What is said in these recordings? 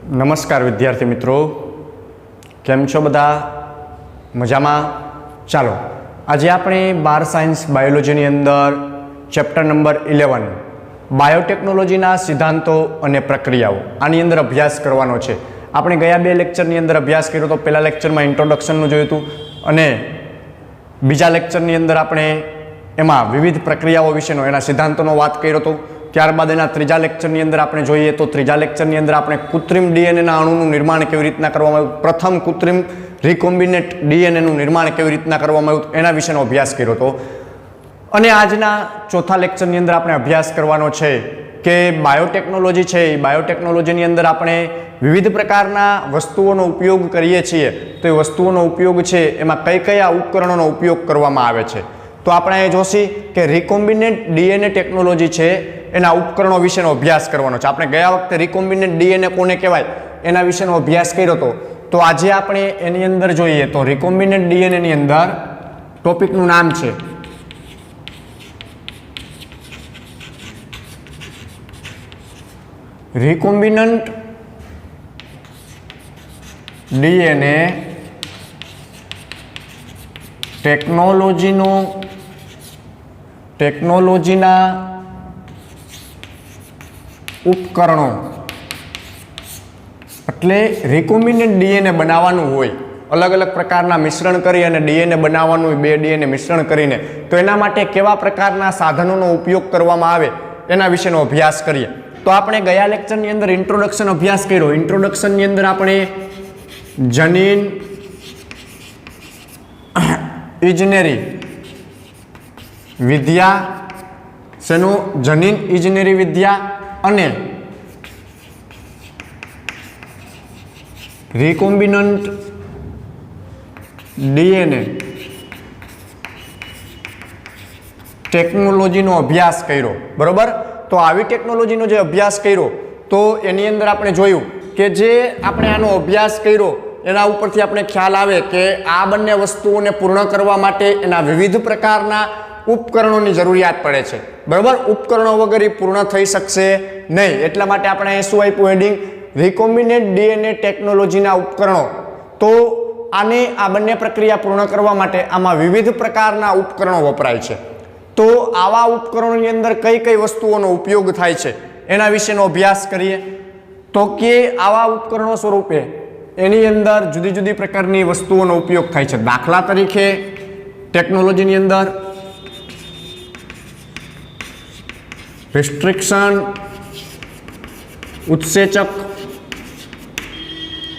નમસ્કાર વિદ્યાર્થી મિત્રો, કેમ છો બધા? મજામાં? ચાલો આજે આપણે 12 સાયન્સ બાયોલોજીની અંદર ચેપ્ટર નંબર 11 બાયોટેકનોલોજીના સિદ્ધાંતો અને પ્રક્રિયાઓ આની અંદર અભ્યાસ કરવાનો છે. આપણે ગયા બે લેક્ચરની અંદર અભ્યાસ કર્યો તો પહેલા લેક્ચરમાં ઇન્ટ્રોડક્શનનું જોયું હતું અને બીજા લેક્ચરની અંદર આપણે એમાં વિવિધ પ્રક્રિયાઓ વિશેનો એના સિદ્ધાંતોનો વાત કર્યો હતો. ત્યારબાદ એના ત્રીજા લેક્ચરની અંદર આપણે જોઈએ તો ત્રીજા લેક્ચરની અંદર આપણે કૃત્રિમ ડીએનએના અણુનું નિર્માણ કેવી રીતના કરવામાં આવ્યું, પ્રથમ કૃત્રિમ રિકોમ્બિનેટ ડીએનએનું નિર્માણ કેવી રીતના કરવામાં આવ્યું એના વિશેનો અભ્યાસ કર્યો હતો. અને આજના ચોથા લેક્ચરની અંદર આપણે અભ્યાસ કરવાનો છે કે બાયોટેકનોલોજી છે એ બાયોટેકનોલોજીની અંદર આપણે વિવિધ પ્રકારના વસ્તુઓનો ઉપયોગ કરીએ છીએ તો એ વસ્તુઓનો ઉપયોગ છે એમાં કયા ઉપકરણોનો ઉપયોગ કરવામાં આવે છે. તો આપણે એ જોશી કે રિકોમ્બિનેન્ટ ડીએનએ ટેકનોલોજી છે એના ઉપકરણો વિશેનો અભ્યાસ કરવાનો છે. આપણે ગયા વખતે રિકોમ્બિનેન્ટ ડીએનએ કોને કહેવાય એના વિશેનો અભ્યાસ કર્યો હતો. તો આજે આપણે એની અંદર જોઈએ તો રિકોમ્બિનેન્ટ ડીએનએ ની અંદર ટોપિકનું નામ છે રિકોમ્બિનન્ટ ડીએનએ ટેકનોલોજીના ઉપકરણો. એટલે રિકોમ્બિનેન્ટ ડીએનએ બનાવવાનું હોય, અલગ અલગ પ્રકારના મિશ્રણ કરી અને ડીએનએ બનાવવાનું હોય, બે ડીએનએ મિશ્રણ કરીને, તો એના માટે કેવા પ્રકારના સાધનોનો ઉપયોગ કરવામાં આવે એના વિશેનો અભ્યાસ કરીએ. તો આપણે ગયા લેક્ચરની અંદર ઇન્ટ્રોડક્શન અભ્યાસ કર્યો. ઇન્ટ્રોડક્શનની અંદર આપણે જનીન ઇજનેરી વિદ્યા શેનો જનીન ઇજનેરી વિદ્યા અને રિકોમ્બિનન્ટ ડીએનએ ટેકનોલોજીનો અભ્યાસ કર્યો. બરોબર? તો આવી ટેકનોલોજીનો જે અભ્યાસ કર્યો તો એની અંદર આપણે જોયું કે જે આપણે આનો અભ્યાસ કર્યો એના ઉપરથી આપણે ખ્યાલ આવે કે આ બંને વસ્તુઓને પૂર્ણ કરવા માટે એના વિવિધ પ્રકારના ઉપકરણોની જરૂરિયાત પડે છે. બરાબર? ઉપકરણો વગર પૂર્ણ થઈ શકશે નહીં. એટલા માટે આપણે શું આપ્યું હેડિંગ? રિકોમ્બિનેન્ટ ડીએનએ ટેકનોલોજીના ઉપકરણો. તો આને આ બંને પ્રક્રિયા પૂર્ણ કરવા માટે આમાં વિવિધ પ્રકારના ઉપકરણો વપરાય છે. તો આવા ઉપકરણોની અંદર કઈ કઈ વસ્તુઓનો ઉપયોગ થાય છે એના વિશેનો અભ્યાસ કરીએ. તો કે આવા ઉપકરણો સ્વરૂપે એની અંદર જુદી જુદી પ્રકારની વસ્તુઓનો ઉપયોગ થાય છે. દાખલા તરીકે ટેકનોલોજીની અંદર રિસ્ટ્રિક્શન ઉત્સેચક,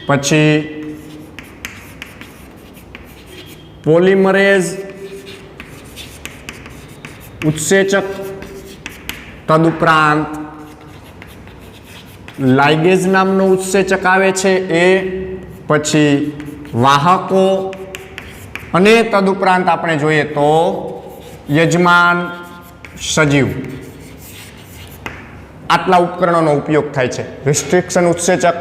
પછી પોલિમરેઝ ઉત્સેચક, તદુપરાંત લાઇગેઝ નામનો ઉત્સેચક આવે છે એ, પછી વાહકો અને તદુપરાંત આપણે જોઈએ તો યજમાન સજીવ. આટલા ઉપકરણોનો ઉપયોગ થાય છે. રિસ્ટ્રિક્શન ઉત્સેચક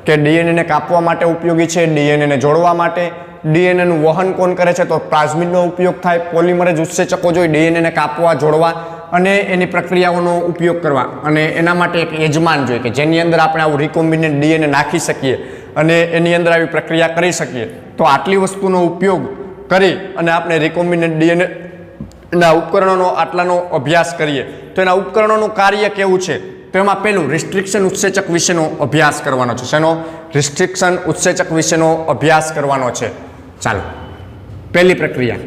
કે ડીએનએને કાપવા માટે ઉપયોગી છે, ડીએનએને જોડવા માટે. ડીએનએનું વહન કોણ કરે છે? તો પ્લાઝમિડનો ઉપયોગ થાય. પોલિમરેઝ ઉત્સેચકો જોઈ ડીએનએને કાપવા, જોડવા અને એની પ્રક્રિયાઓનો ઉપયોગ કરવા, અને એના માટે એક યજમાન જોઈએ કે જેની અંદર આપણે આવું રિકોમ્બિનેન્ટ ડીએનએ નાખી શકીએ અને એની અંદર આવી પ્રક્રિયા કરી શકીએ. તો આટલી વસ્તુનો ઉપયોગ કરી અને આપણે રિકોમ્બિનેન્ટ ડીએનએ ના ઉપકરણોનો આટલાનો અભ્યાસ કરીએ તો એના ઉપકરણોનું કાર્ય કેવું છે? તો એમાં પહેલું રિસ્ટ્રિક્શન ઉત્સેચક વિશેનો અભ્યાસ કરવાનો છે. શેનો? રિસ્ટ્રિક્શન ઉત્સેચક વિશેનો અભ્યાસ કરવાનો છે. ચાલો, પહેલી પ્રક્રિયા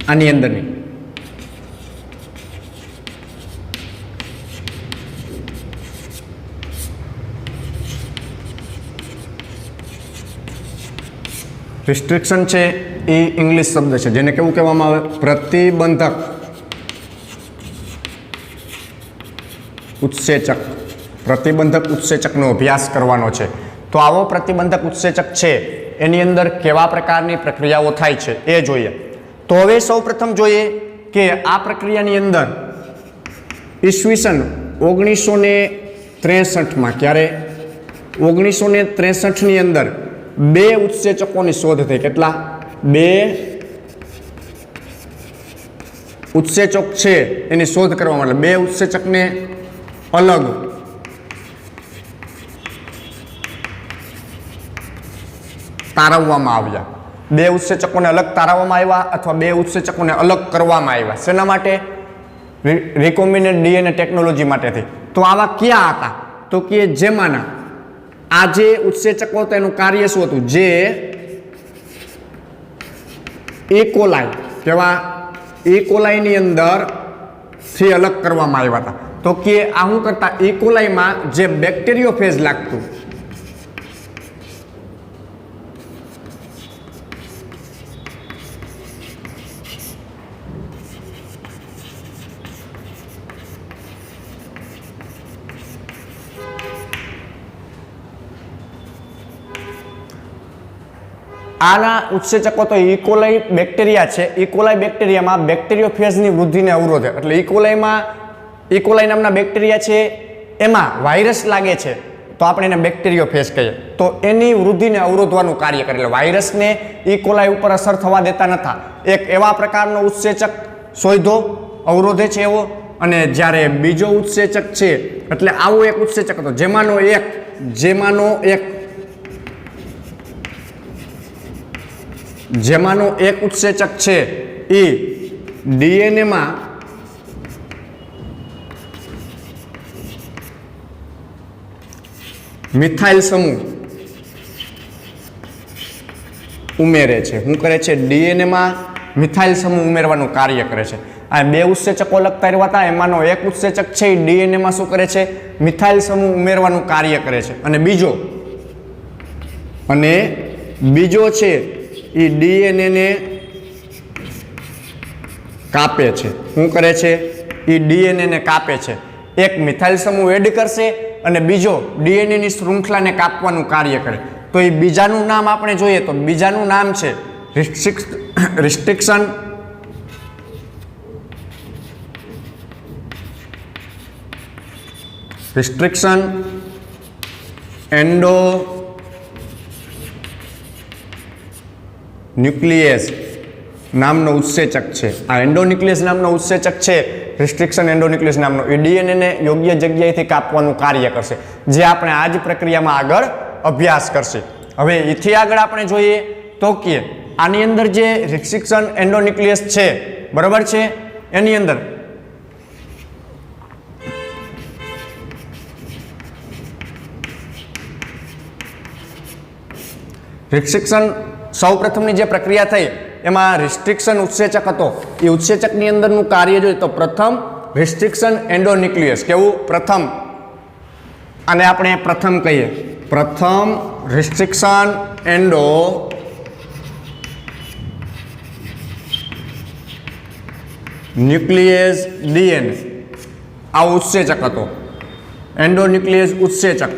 આની અંદરની રિસ્ટ્રિક્શન છે એ ઇંગ્લિશ શબ્દ છે જેને કેવું કહેવામાં આવે? પ્રતિબંધક ઉત્સેચક. પ્રતિબંધક ઉત્સેચકનો અભ્યાસ કરવાનો છે. તો આવો પ્રતિબંધક ઉત્સેચક છે એની અંદર કેવા પ્રકારની પ્રક્રિયાઓ થાય છે એ જોઈએ. તો હવે સૌપ્રથમ જોઈએ કે આ પ્રક્રિયાની અંદર ઈસવીસન 1963માં ક્યારે 1963ની અંદર બે ઉત્સેચકોની શોધ થઈ. કેટલા? બે ઉત્સેચક છે એની શોધ કરવા માટે બે ઉત્સેચકને અલગ તારવવામાં આવ્યા, બે ઉત્સેચકોને અલગ તારવવામાં આવ્યા અથવા બે ઉત્સેચકોને અલગ કરવામાં આવ્યા. શેના માટે? Recombinant DNA technology માટેથી. તો આવા ક્યાં હતા? તો કે જેમાંના આ જે ઉત્સેચકો હતા એનું કાર્ય શું હતું? જે ઇકોલાઈ કેવા ઇકોલાઈની અંદર થી અલગ કરવામાં આવ્યા હતા. તો કે આ શું કરતા? ઇકોલાઈમાં જે બેક્ટેરિયોફેજ લાગતું, આના ઉત્સેચકો તો ઇકોલાઈ બેક્ટેરિયા છે. ઇકોલાઈ બેક્ટેરિયામાં બેક્ટેરિયોફેજની વૃદ્ધિને અવરોધે. એટલે ઇકોલાઈ નામના બેક્ટેરિયા છે, એમાં વાયરસ લાગે છે તો આપણે એને બેક્ટેરિયોફેજ કહીએ. તો એની વૃદ્ધિને અવરોધવાનું કાર્ય કરે. એટલે વાયરસને ઇકોલાઈ ઉપર અસર થવા દેતા નતા. એક એવા પ્રકારનો ઉત્સેચક શોધો, અવરોધે છે એવો. અને જ્યારે બીજો ઉત્સેચક છે, એટલે આવો એક ઉત્સેચક હતો જેમાંનો એક ઉત્સેચક છે એ ડીએનએમાં મિથાઇલ સમૂહ ઉમેરે છે. શું કરે છે? ડીએનએમાં મિથાઇલ સમૂહ ઉમેરવાનું કાર્ય કરે છે. આ બે ઉત્સેચકો અલગ તાર્યા હતા, એમાંનો એક ઉત્સેચક છે એ ડીએનએમાં શું કરે છે? મિથાઇલ સમૂહ ઉમેરવાનું કાર્ય કરે છે. અને બીજો છે એ ડીએનએ કાપે છે. શું કરે છે? એ ડીએનએ કાપે છે. એક મિથાઇલ સમૂહ એડ કરશે અને બીજો ડીએનએની શૃંખલાને કાપવાનું કાર્ય કરે. તો એ બીજાનું નામ આપણે જોઈએ તો બીજાનું નામ છે રિસ્ટ્રિક્શન એન્ડો ન્યુક્લિયસ નામનો ઉત્સેચક છે. આ એન્ડોન્યુક્લિયસ નામનો ઉત્સેચક છે, રિસ્ટ્રિક્શન એન્ડોન્યુક્લિયસ નામનો, એ ડીએનએને યોગ્ય જગ્યાએથી કાપવાનું કાર્ય કરશે, જે આપણે આ જ પ્રક્રિયામાં આગળ અભ્યાસ કરશે. હવે એથી આગળ આપણે જોઈએ તો કે આની અંદર જે રિસ્ટ્રિક્શન એન્ડોન્યુક્લિયસ છે, બરાબર છે, એની અંદર રિસ્ટ્રિક્શન સૌપ્રથમની જે પ્રક્રિયા થઈ એમાં રિસ્ટ્રિક્શન ઉત્સેચક હતો. એ ઉત્સેચકની અંદરનું કાર્ય જોઈએ તો પ્રથમ રિસ્ટ્રિક્શન એન્ડોન્યુક્લિયસ. કેવું? પ્રથમ. અને આપણે પ્રથમ કહીએ. પ્રથમ રિસ્ટ્રિક્શન એન્ડો ન્યુક્લિયસ ડીએનએ આ ઉત્સેચક હતો. એન્ડોન્યુક્લિયસ ઉત્સેચક.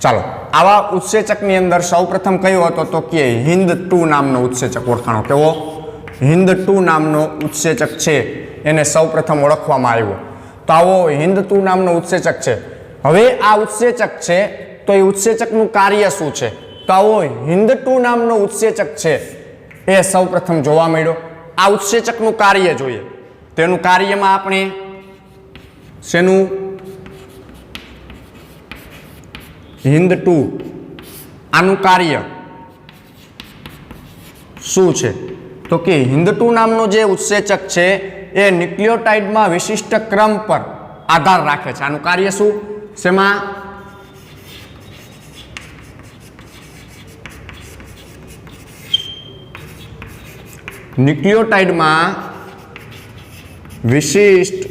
ચાલો, આવા ઉત્સેચકની અંદર સૌપ્રથમ કયો હતો તો કે HIND2 નામનો ઉત્સેચક ઓળખાણો. કેવો? HIND2 નામનો ઉત્સેચક છે, એને સૌપ્રથમ ઓળખવામાં આવ્યો. તો આવો HIND2 નામનો ઉત્સેચક છે. હવે આ ઉત્સેચક છે તો એ ઉત્સેચકનું કાર્ય શું છે? તો આવો HIND2 નામનો ઉત્સેચક છે એ સૌપ્રથમ જોવા મળ્યો. આ ઉત્સેચકનું કાર્ય જોઈએ. તેનું કાર્યમાં આપણે શેનું? HIND2 આનું કાર્ય શું છે? તો કે HIND2 નામનો જે ઉત્સેચક છે એ ન્યુક્લિયોટાઇડમાં વિશિષ્ટ ક્રમ પર આધાર રાખે છે. આનું કાર્ય શું? શેમાં? ન્યુક્લિયોટાઇડમાં વિશિષ્ટ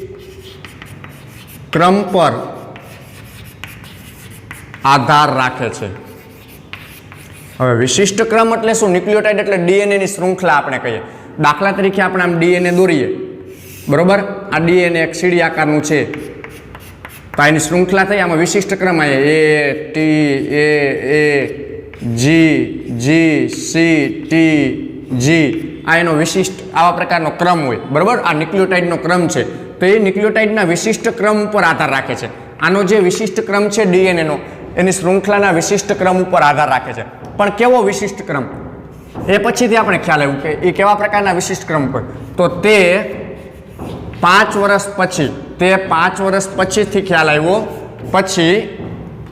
ક્રમ પર આધાર રાખે છે. હવે વિશિષ્ટ ક્રમ એટલે શું? ન્યુક્લિયોટાઇડ એટલે ડીએનએની શૃંખલા આપણે કહીએ. દાખલા તરીકે આપણે આમ ડીએનએ દોરીએ, બરોબર? આ ડીએનએ એક સીડી આકારનું છે, તો એની શૃંખલા થઈ, આમાં વિશિષ્ટ ક્રમ આવે A T A G G C T G. આ એનો વિશિષ્ટ આવા પ્રકારનો ક્રમ હોય, બરોબર? આ ન્યુક્લિયોટાઇડનો ક્રમ છે, તો એ ન્યુક્લિયોટાઇડના વિશિષ્ટ ક્રમ ઉપર આધાર રાખે છે. આનો જે વિશિષ્ટ ક્રમ છે ડીએનએનો, એની શૃંખલાના વિશિષ્ટ ક્રમ ઉપર આધાર રાખે છે. પણ કેવો વિશિષ્ટ ક્રમ? એ પછીથી આપણે ખ્યાલ આવ્યું કે એ કેવા પ્રકારના વિશિષ્ટ ક્રમ પર. તો તે 5 વર્ષ પછીથી ખ્યાલ આવ્યો પછી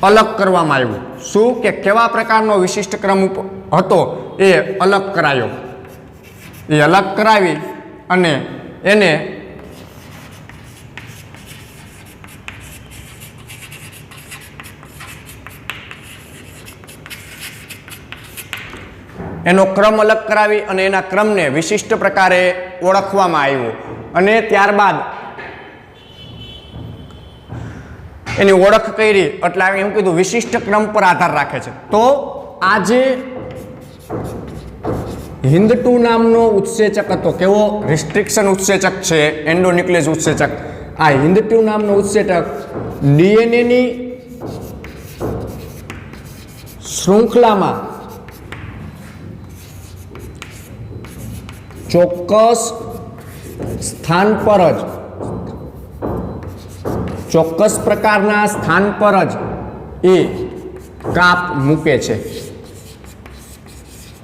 અલગ કરવામાં આવ્યું. શું કે કેવા પ્રકારનો વિશિષ્ટ ક્રમ હતો એ અલગ કરાયો. એ અલગ કરાવી અને એને એનો ક્રમ અલગ કરાવી અને એના ક્રમને વિશિષ્ટ પ્રકારે ઓળખવામાં આવ્યો. અને ત્યારબાદ એની ઓળખ કરી એટલે એમ કીધું વિશિષ્ટ ક્રમ પર આધાર રાખે છે. તો આ જે HindII નામનો ઉત્સેચક હતો, કેવો રિસ્ટ્રિક્શન ઉત્સેચક છે, એન્ડોન્યુક્લિયસ ઉત્સેચક. આ HindII નામનો ઉત્સેચક DNA ની શૃંખલામાં ચોક્કસ સ્થાન પર જ ચોક્કસ પ્રકારના સ્થાન પર જ એ કાપ મૂકે છે.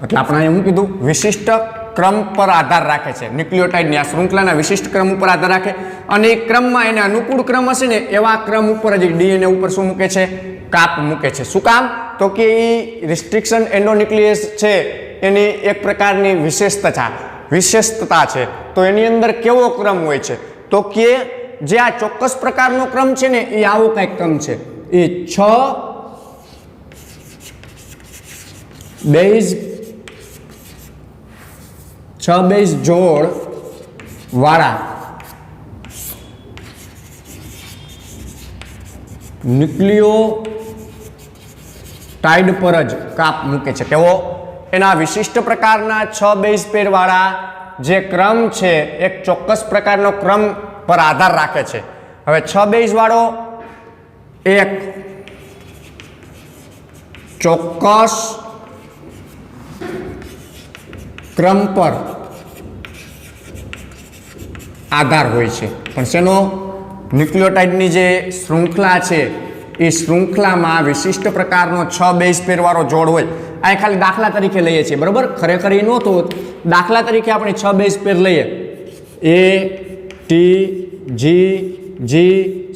એટલે આપણે એમ કીધું વિશિષ્ટ ક્રમ પર આધાર રાખે છે. ન્યુક્લિયોટાઇડની આ શૃંખલાના વિશિષ્ટ ક્રમ ઉપર આધાર રાખે અને એ ક્રમમાં એને અનુકૂળ ક્રમ હશે ને એવા ક્રમ ઉપર જ DNA ઉપર શું મૂકે છે? કાપ મૂકે છે. શું કામ? તો કે એ રિસ્ટ્રિક્શન એન્ડોન્યુક્લિયસ છે એની એક પ્રકારની વિશેષતા છે. તો એની અંદર કેવો ક્રમ હોય છે? તો કે જે આ ચોક્કસ પ્રકારનો ક્રમ છે ને એ આવો કંઈક ક્રમ છે. એ 6 બેઝ જોડ વાળા ન્યુક્લિયોટાઇડ પર જ કાપ મૂકે છે. કેવો? એના વિશિષ્ટ પ્રકારના 6 બેઝ પેર વાળા જે ક્રમ છે એક ચોક્કસ પ્રકારનો ક્રમ પર આધાર રાખે છે. હવે 6 બેઝ વાળો એક ચોક્કસ ક્રમ પર આધાર હોય છે. પણ શેનો? ન્યુક્લિયોટાઇડની જે શૃંખલા છે એ શૃંખલામાં વિશિષ્ટ પ્રકારનો 6 બેઝ પેર વાળો જોડ હોય. આ ખાલી દાખલા તરીકે લઈએ છીએ, બરોબર? ખરેખર એ નહોતું. દાખલા તરીકે આપણે 6 બેઝ પેર લઈએ. A T G G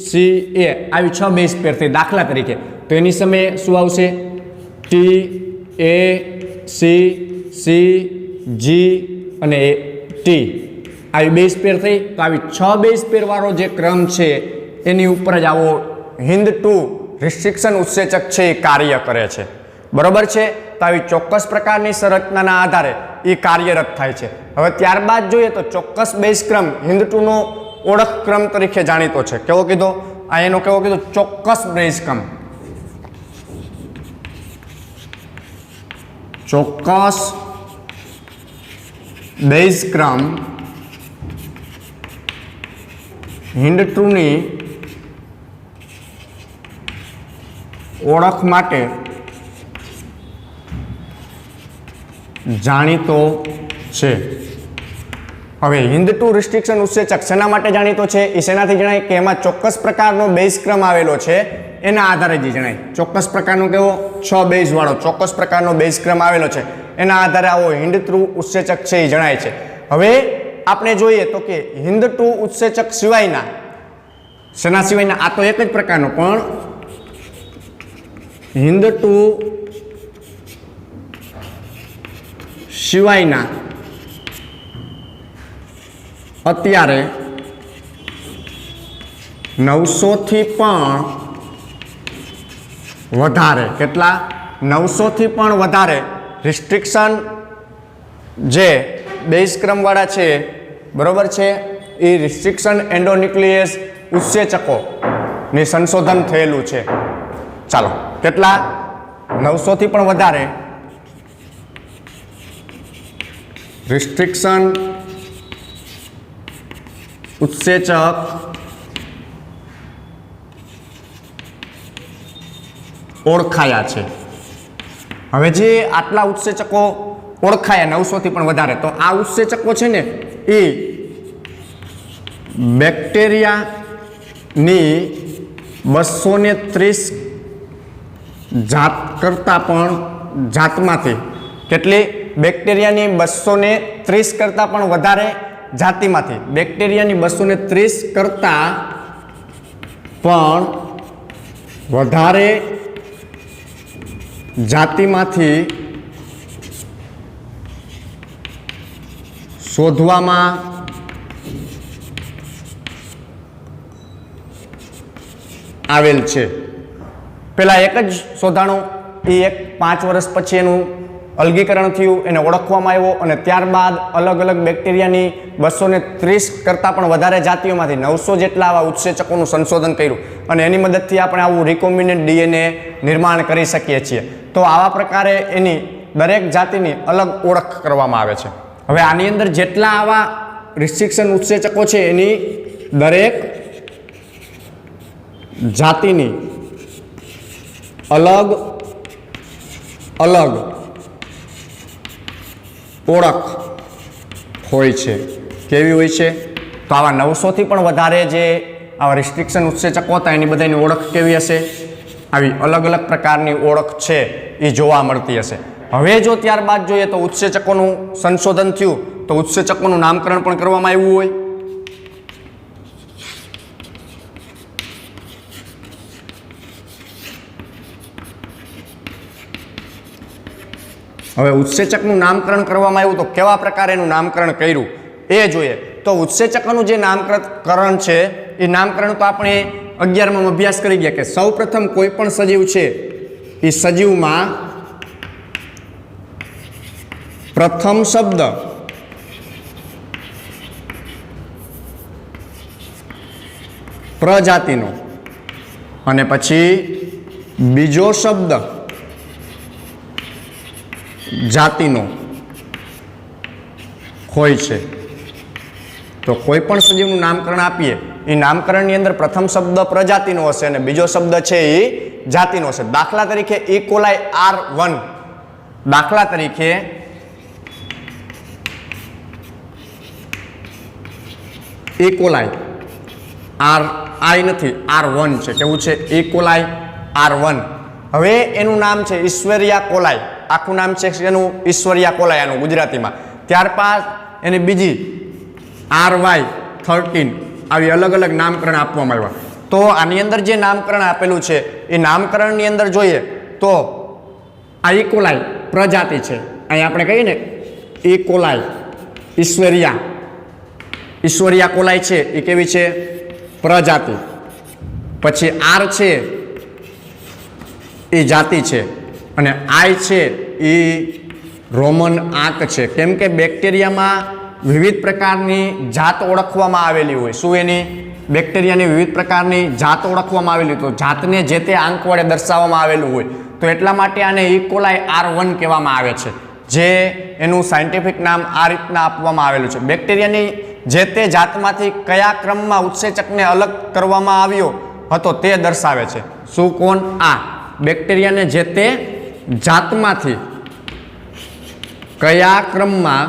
C A આવી 6 બેઝ પેર થઈ દાખલા તરીકે. તો એની સામે શું આવશે? T A C C G અને T આવી બેઝ પેર થઈ. તો આવી 6 બેઝ પેર વાળો જે ક્રમ છે એની ઉપર જ આવો HindII રિસ્ટ્રિક્શન ઉત્સેચક છે એ કાર્ય કરે છે. બરોબર છે? તો આવી ચોક્કસ પ્રકારની સંરચનાના આધારે એ કાર્યરત થાય છે. હવે ત્યારબાદ જોઈએ તો ચોક્કસ બેઝ ક્રમ HindII નો ઓળખ ક્રમ તરીકે જાણીતો છે. કેવો કીધો? આ એનો કેવો કીધો? ચોક્કસ બેઝ ક્રમ. ચોક્કસ બેઝ ક્રમ HindII ની ઓળખ માટે જાણીતો છે. હવે HindII રિસ્ટ્રિક્શન ઉત્સેચક શેના માટે જાણીતો છે? એ શેનાથી જણાય? કે એમાં ચોક્કસ પ્રકારનો બેઝ ક્રમ આવેલો છે એના આધારે જ જણાય. ચોક્કસ પ્રકારનો કેવો? 6 બેઝ વાળો ચોક્કસ પ્રકારનો બેઝ ક્રમ આવેલો છે એના આધારે આવો HindII ઉત્સેચક છે એ જણાય છે. હવે આપણે જોઈએ તો કે HindII ઉત્સેચક સિવાયના શેના સિવાયના? આ તો એક જ પ્રકારનો, પણ HindII સિવાયના અત્યારે 900 થી પણ વધારે, કેટલા? 900 થી પણ વધારે રિસ્ટ્રિક્શન જે બેઝ ક્રમ વાળા છે, બરોબર છે, એ રિસ્ટ્રિક્શન એન્ડોન્યુક્લિયસ ઉત્સેચકો ની સંશોધન થયેલું છે. ચાલો, કેટલા? 900 થી પણ વધારે રિસ્ટ્રિક્શન ઉત્સેચક ઓળખાયા છે. હવે જે આટલા ઉત્સેચકો ઓળખાયા 900 થી પણ વધારે, તો આ ઉત્સેચકો છે ને એ બેક્ટેરિયાની 230 જાત કરતાં પણ જાતમાંથી, કેટલી? બેક્ટેરિયાની 230 કરતાં પણ વધારે જાતિમાંથી, બેક્ટેરિયાની 230 કરતાં પણ વધારે જાતિમાંથી શોધવામાં આવેલ છે. પેલા એક જ શોધાણું એ 5 વર્ષ પછી એનું અલગીકરણ થયું, એને ઓળખવામાં આવ્યો અને ત્યારબાદ અલગ અલગ બેક્ટેરિયાની 230 કરતાં પણ વધારે જાતિઓમાંથી 900 જેટલા આવા ઉત્સેચકોનું સંશોધન કર્યું અને એની મદદથી આપણે આવું રિકોમ્બિનેન્ટ ડીએનએ નિર્માણ કરી શકીએ છીએ. તો આવા પ્રકારે એની દરેક જાતિની અલગ ઓળખ કરવામાં આવે છે. હવે આની અંદર જેટલા આવા રિસ્ટ્રિક્શન ઉત્સેચકો છે એની દરેક જાતિની અલગ અલગ ઓળખ હોય છે. કેવી હોય છે? તો આવા 900 થી પણ વધારે જે આવા રિસ્ટ્રિક્શન ઉત્સેચકો હતા એની બધાની ઓળખ કેવી હશે? આવી અલગ અલગ પ્રકારની ઓળખ છે એ જોવા મળતી હશે. હવે જો ત્યારબાદ જોઈએ તો ઉત્સેચકોનું સંશોધન થયું તો ઉત્સેચકોનું નામકરણ પણ કરવામાં આવ્યું હોય. હવે ઉત્સેચકનું નામકરણ કરવામાં આવ્યું તો કેવા પ્રકારે એનું નામકરણ કર્યું એ જોઈએ. તો ઉત્સેચકોનું જે નામકરણ છે એ નામકરણ તો આપણે 11માં અભ્યાસ કરી ગયા કે સૌપ્રથમ કોઈ પણ સજીવ છે એ સજીવમાં પ્રથમ શબ્દ પ્રજાતિનો અને પછી બીજો શબ્દ જાતિનો હોય છે. તો કોઈ પણ સજીવનું નામકરણ આપીએ એ નામકરણની અંદર પ્રથમ શબ્દ પ્રજાતિનો હશે અને બીજો શબ્દ છે એ જાતિનો હશે. દાખલા તરીકે E. coli R1, દાખલા તરીકે E. coli નથી R1 છે. કેવું છે? E. coli R1. હવે એનું નામ છે ઈશ્વરિયા કોલાઈ, આખું નામ છે એનું ઈશ્વરિયા કોલાઈ આનું ગુજરાતીમાં. ત્યારબાદ એની બીજી RY13 આવી અલગ અલગ નામકરણ આપવામાં આવ્યા. તો આની અંદર જે નામકરણ આપેલું છે એ નામકરણની અંદર જોઈએ તો આ E. coli પ્રજાતિ છે. અહીં આપણે કહીએ ને E. coli ઈશ્વરિયા કોલાઈ છે એ કેવી છે? પ્રજાતિ. પછી R છે એ જાતિ છે અને I છે એ રોમન આંક છે. કેમ કે બેક્ટેરિયામાં વિવિધ પ્રકારની જાત ઓળખવામાં આવેલી હોય. શું એની? બેક્ટેરિયાની વિવિધ પ્રકારની જાત ઓળખવામાં આવેલી, તો જાતને જે તે આંક વડે દર્શાવવામાં આવેલું હોય. તો એટલા માટે આને E. coli R1 કહેવામાં આવે છે, જે એનું સાયન્ટિફિક નામ આ રીતના આપવામાં આવેલું છે. બેક્ટેરિયાની જે તે જાતમાંથી કયા ક્રમમાં ઉત્સેચકને અલગ કરવામાં આવ્યો હતો તે દર્શાવે છે. શું? કોણ? આ બેક્ટેરિયાને જે તે જાતમાંથી કયા ક્રમમાં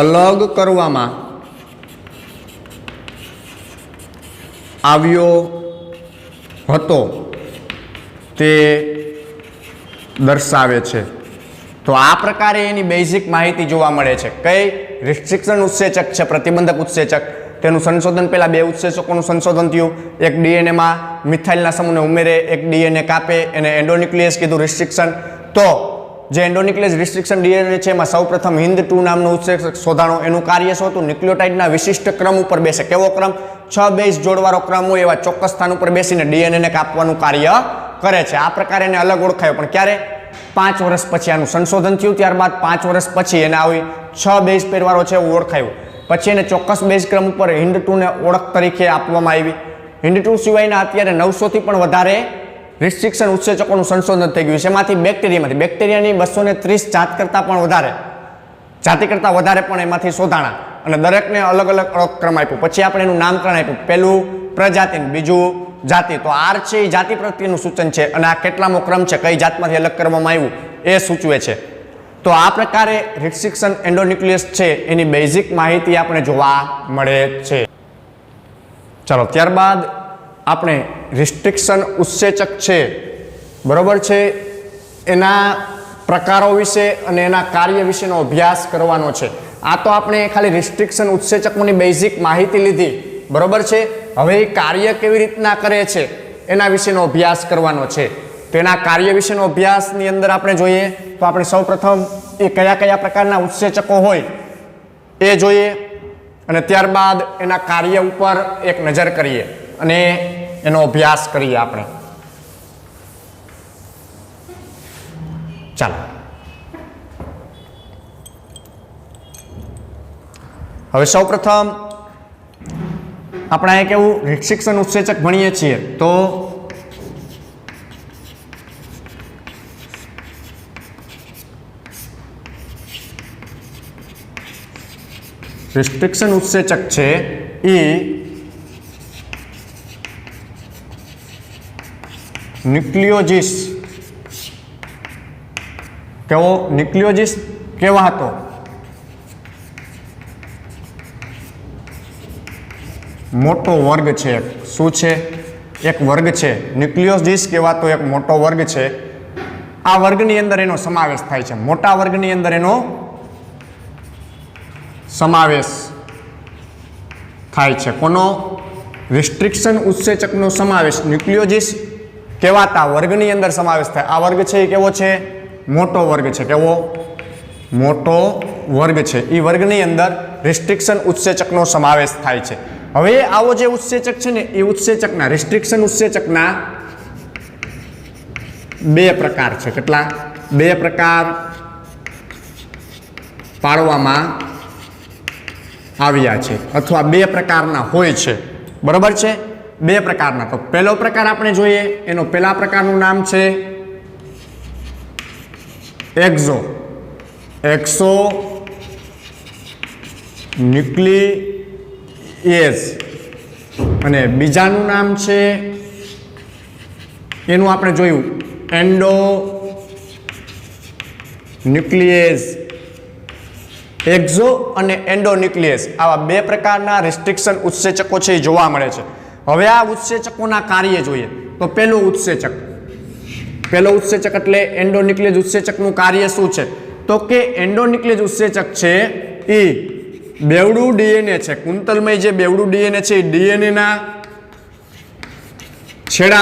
અલગ કરવામાં આવ્યો હતો તે દર્શાવે છે. તો આ પ્રકારે એની બેઝિક માહિતી જોવા મળે છે. કઈ? રિસ્ટ્રિક્શન ઉત્સેચક છે, પ્રતિબંધક ઉત્સેચક. તેનું સંશોધન પહેલા 2 ઉત્સેચકોનું સંશોધન થયું. એક ડીએનએમાં મિથાઇલના સમૂહને ઉમેરે, એક ડીએનએ કાપે, એને એન્ડોન્યુક્લિયસ કીધું રિસ્ટ્રિક્શન. તો જે એન્ડોન્યુક્લિયસ રિસ્ટ્રિક્શન ડીએનએ છે એમાં સૌપ્રથમ HIND2 નામનું ઉત્સેચક શોધાણો. એનું કાર્ય શું હતું? ન્યુક્લિયોટાઇડના વિશિષ્ટ ક્રમ ઉપર બેસે. કેવો ક્રમ? 6 બેઝ જોડવાળો ક્રમ હોય એવા ચોક્કસ સ્થાન ઉપર બેસીને ડીએનએને કાપવાનું કાર્ય કરે છે. આ પ્રકારે એને અલગ ઓળખાયો. પણ ક્યારે? 5 વર્ષ પછી આનું સંશોધન થયું. ત્યારબાદ 5 વર્ષ પછી એને આવી 6 બેઝ પેરવાળો છે એવું ઓળખાયું. પછી એને ચોક્કસ બેઝ ક્રમ ઉપર HIND2 ને ઓળખ તરીકે આપવામાં આવી. HIND2 સિવાયના અત્યારે 900 થી પણ વધારે રિસ્ટ્રિક્શન ઉત્સેચકોનું સંશોધન થઈ ગયું છે. એમાંથી બેક્ટેરિયાની 230 જાતિ કરતાં વધારે પણ એમાંથી શોધાણા અને દરેકને અલગ અલગ ક્રમ આપ્યો. પછી આપણે એનું નામકરણ આપ્યું. પહેલું પ્રજાતિ, બીજું જાતિ. તો R છે એ જાતિ પ્રત્યેનું સૂચન છે અને આ કેટલામો ક્રમ છે, કઈ જાતમાંથી અલગ કરવામાં આવ્યું એ સૂચવે છે. તો આ પ્રકારે રિસ્ટ્રિક્શન એન્ડોન્યુક્લિયસ છે એની બેઝિક માહિતી આપણે જોવા મળે છે. ચાલો ત્યારબાદ આપણે રિસ્ટ્રિક્શન ઉત્સેચક છે, બરોબર છે, એના પ્રકારો વિશે અને એના કાર્ય વિશેનો અભ્યાસ કરવાનો છે. આ તો આપણે ખાલી રિસ્ટ્રિક્શન ઉત્સેચકોની બેઝિક માહિતી લીધી बराबर छे। हवे ए कार्य केवी रीतना करे छे एना विशेनो अभ्यास करवानो छे। तो एना कार्य विशेनो अभ्यासनी अंदर आपणे जोईए तो आपणे सौप्रथम ए कया कया प्रकारना उत्सेचको होय ए जोईए अने त्यारबाद एना कार्य उपर एक नजर करीए अने एनो अभ्यास करीए आपणे। चालो हवे सौप्रथम આપણે એક એવું રિસ્ટ્રિક્શન ઉત્સેચક ભણીએ છીએ તો રિસ્ટ્રિક્શન ઉત્સેચક છે એ ન્યુક્લિયોજીસ કેવો ન્યુક્લિયોજીસ કેવા હતો मोटो वर्ग है। शू है एक वर्ग है न्यूक्लियोजिस कहवातो एक मोटो वर्ग है। आ वर्गनी अंदर एनो समावेश थाय छे। मोटा वर्गनी अंदर एनो समावेश थाय छे। कोनो रिस्ट्रिक्शन उत्सेचकनो समावेश न्यूक्लियोजिस कहवाता वर्गनी अंदर समावेश थाय। आ वर्ग है केवो छे मोटो वर्ग है। केवो मोटो वर्ग है। ई वर्गनी अंदर रिस्ट्रिक्शन उत्सेचकनो समावेश थाय छे। हवे आवो जे उत्सेचक छे ने ए उत्सेचकना रिस्ट्रिक्शन उत्सेचकना बे प्रकार छे। केटला बे प्रकार पाडवामां आव्या छे अथवा बे प्रकारना होय छे। बराबर छे बे प्रकारना। तो पहेलो प्रकार आपणे जोईए एनो पहेला प्रकारनुं नाम छे एक्सो एक्सो न्यूक्लियस અને બીજાનું નામ છે એનું આપણે જોયું એન્ડો ન્યુક્લિયસ। એક્ઝો અને એન્ડો ન્યુક્લિયસ આવા બે પ્રકારના રિસ્ટ્રિક્શન ઉત્સેચકો છે એ જોવા મળે છે। હવે આ ઉત્સેચકોના કાર્ય જોઈએ તો પહેલો ઉત્સેચક એટલે એન્ડો ન્યુક્લિયસ ઉત્સેચકનું કાર્ય શું છે તો કે એન્ડો ન્યુક્લિયસ ઉત્સેચક છે એ बेवड़ू डीएनए है कुंतलमय जे बेवड़ू डीएनए है डीएनए ना छेड़ा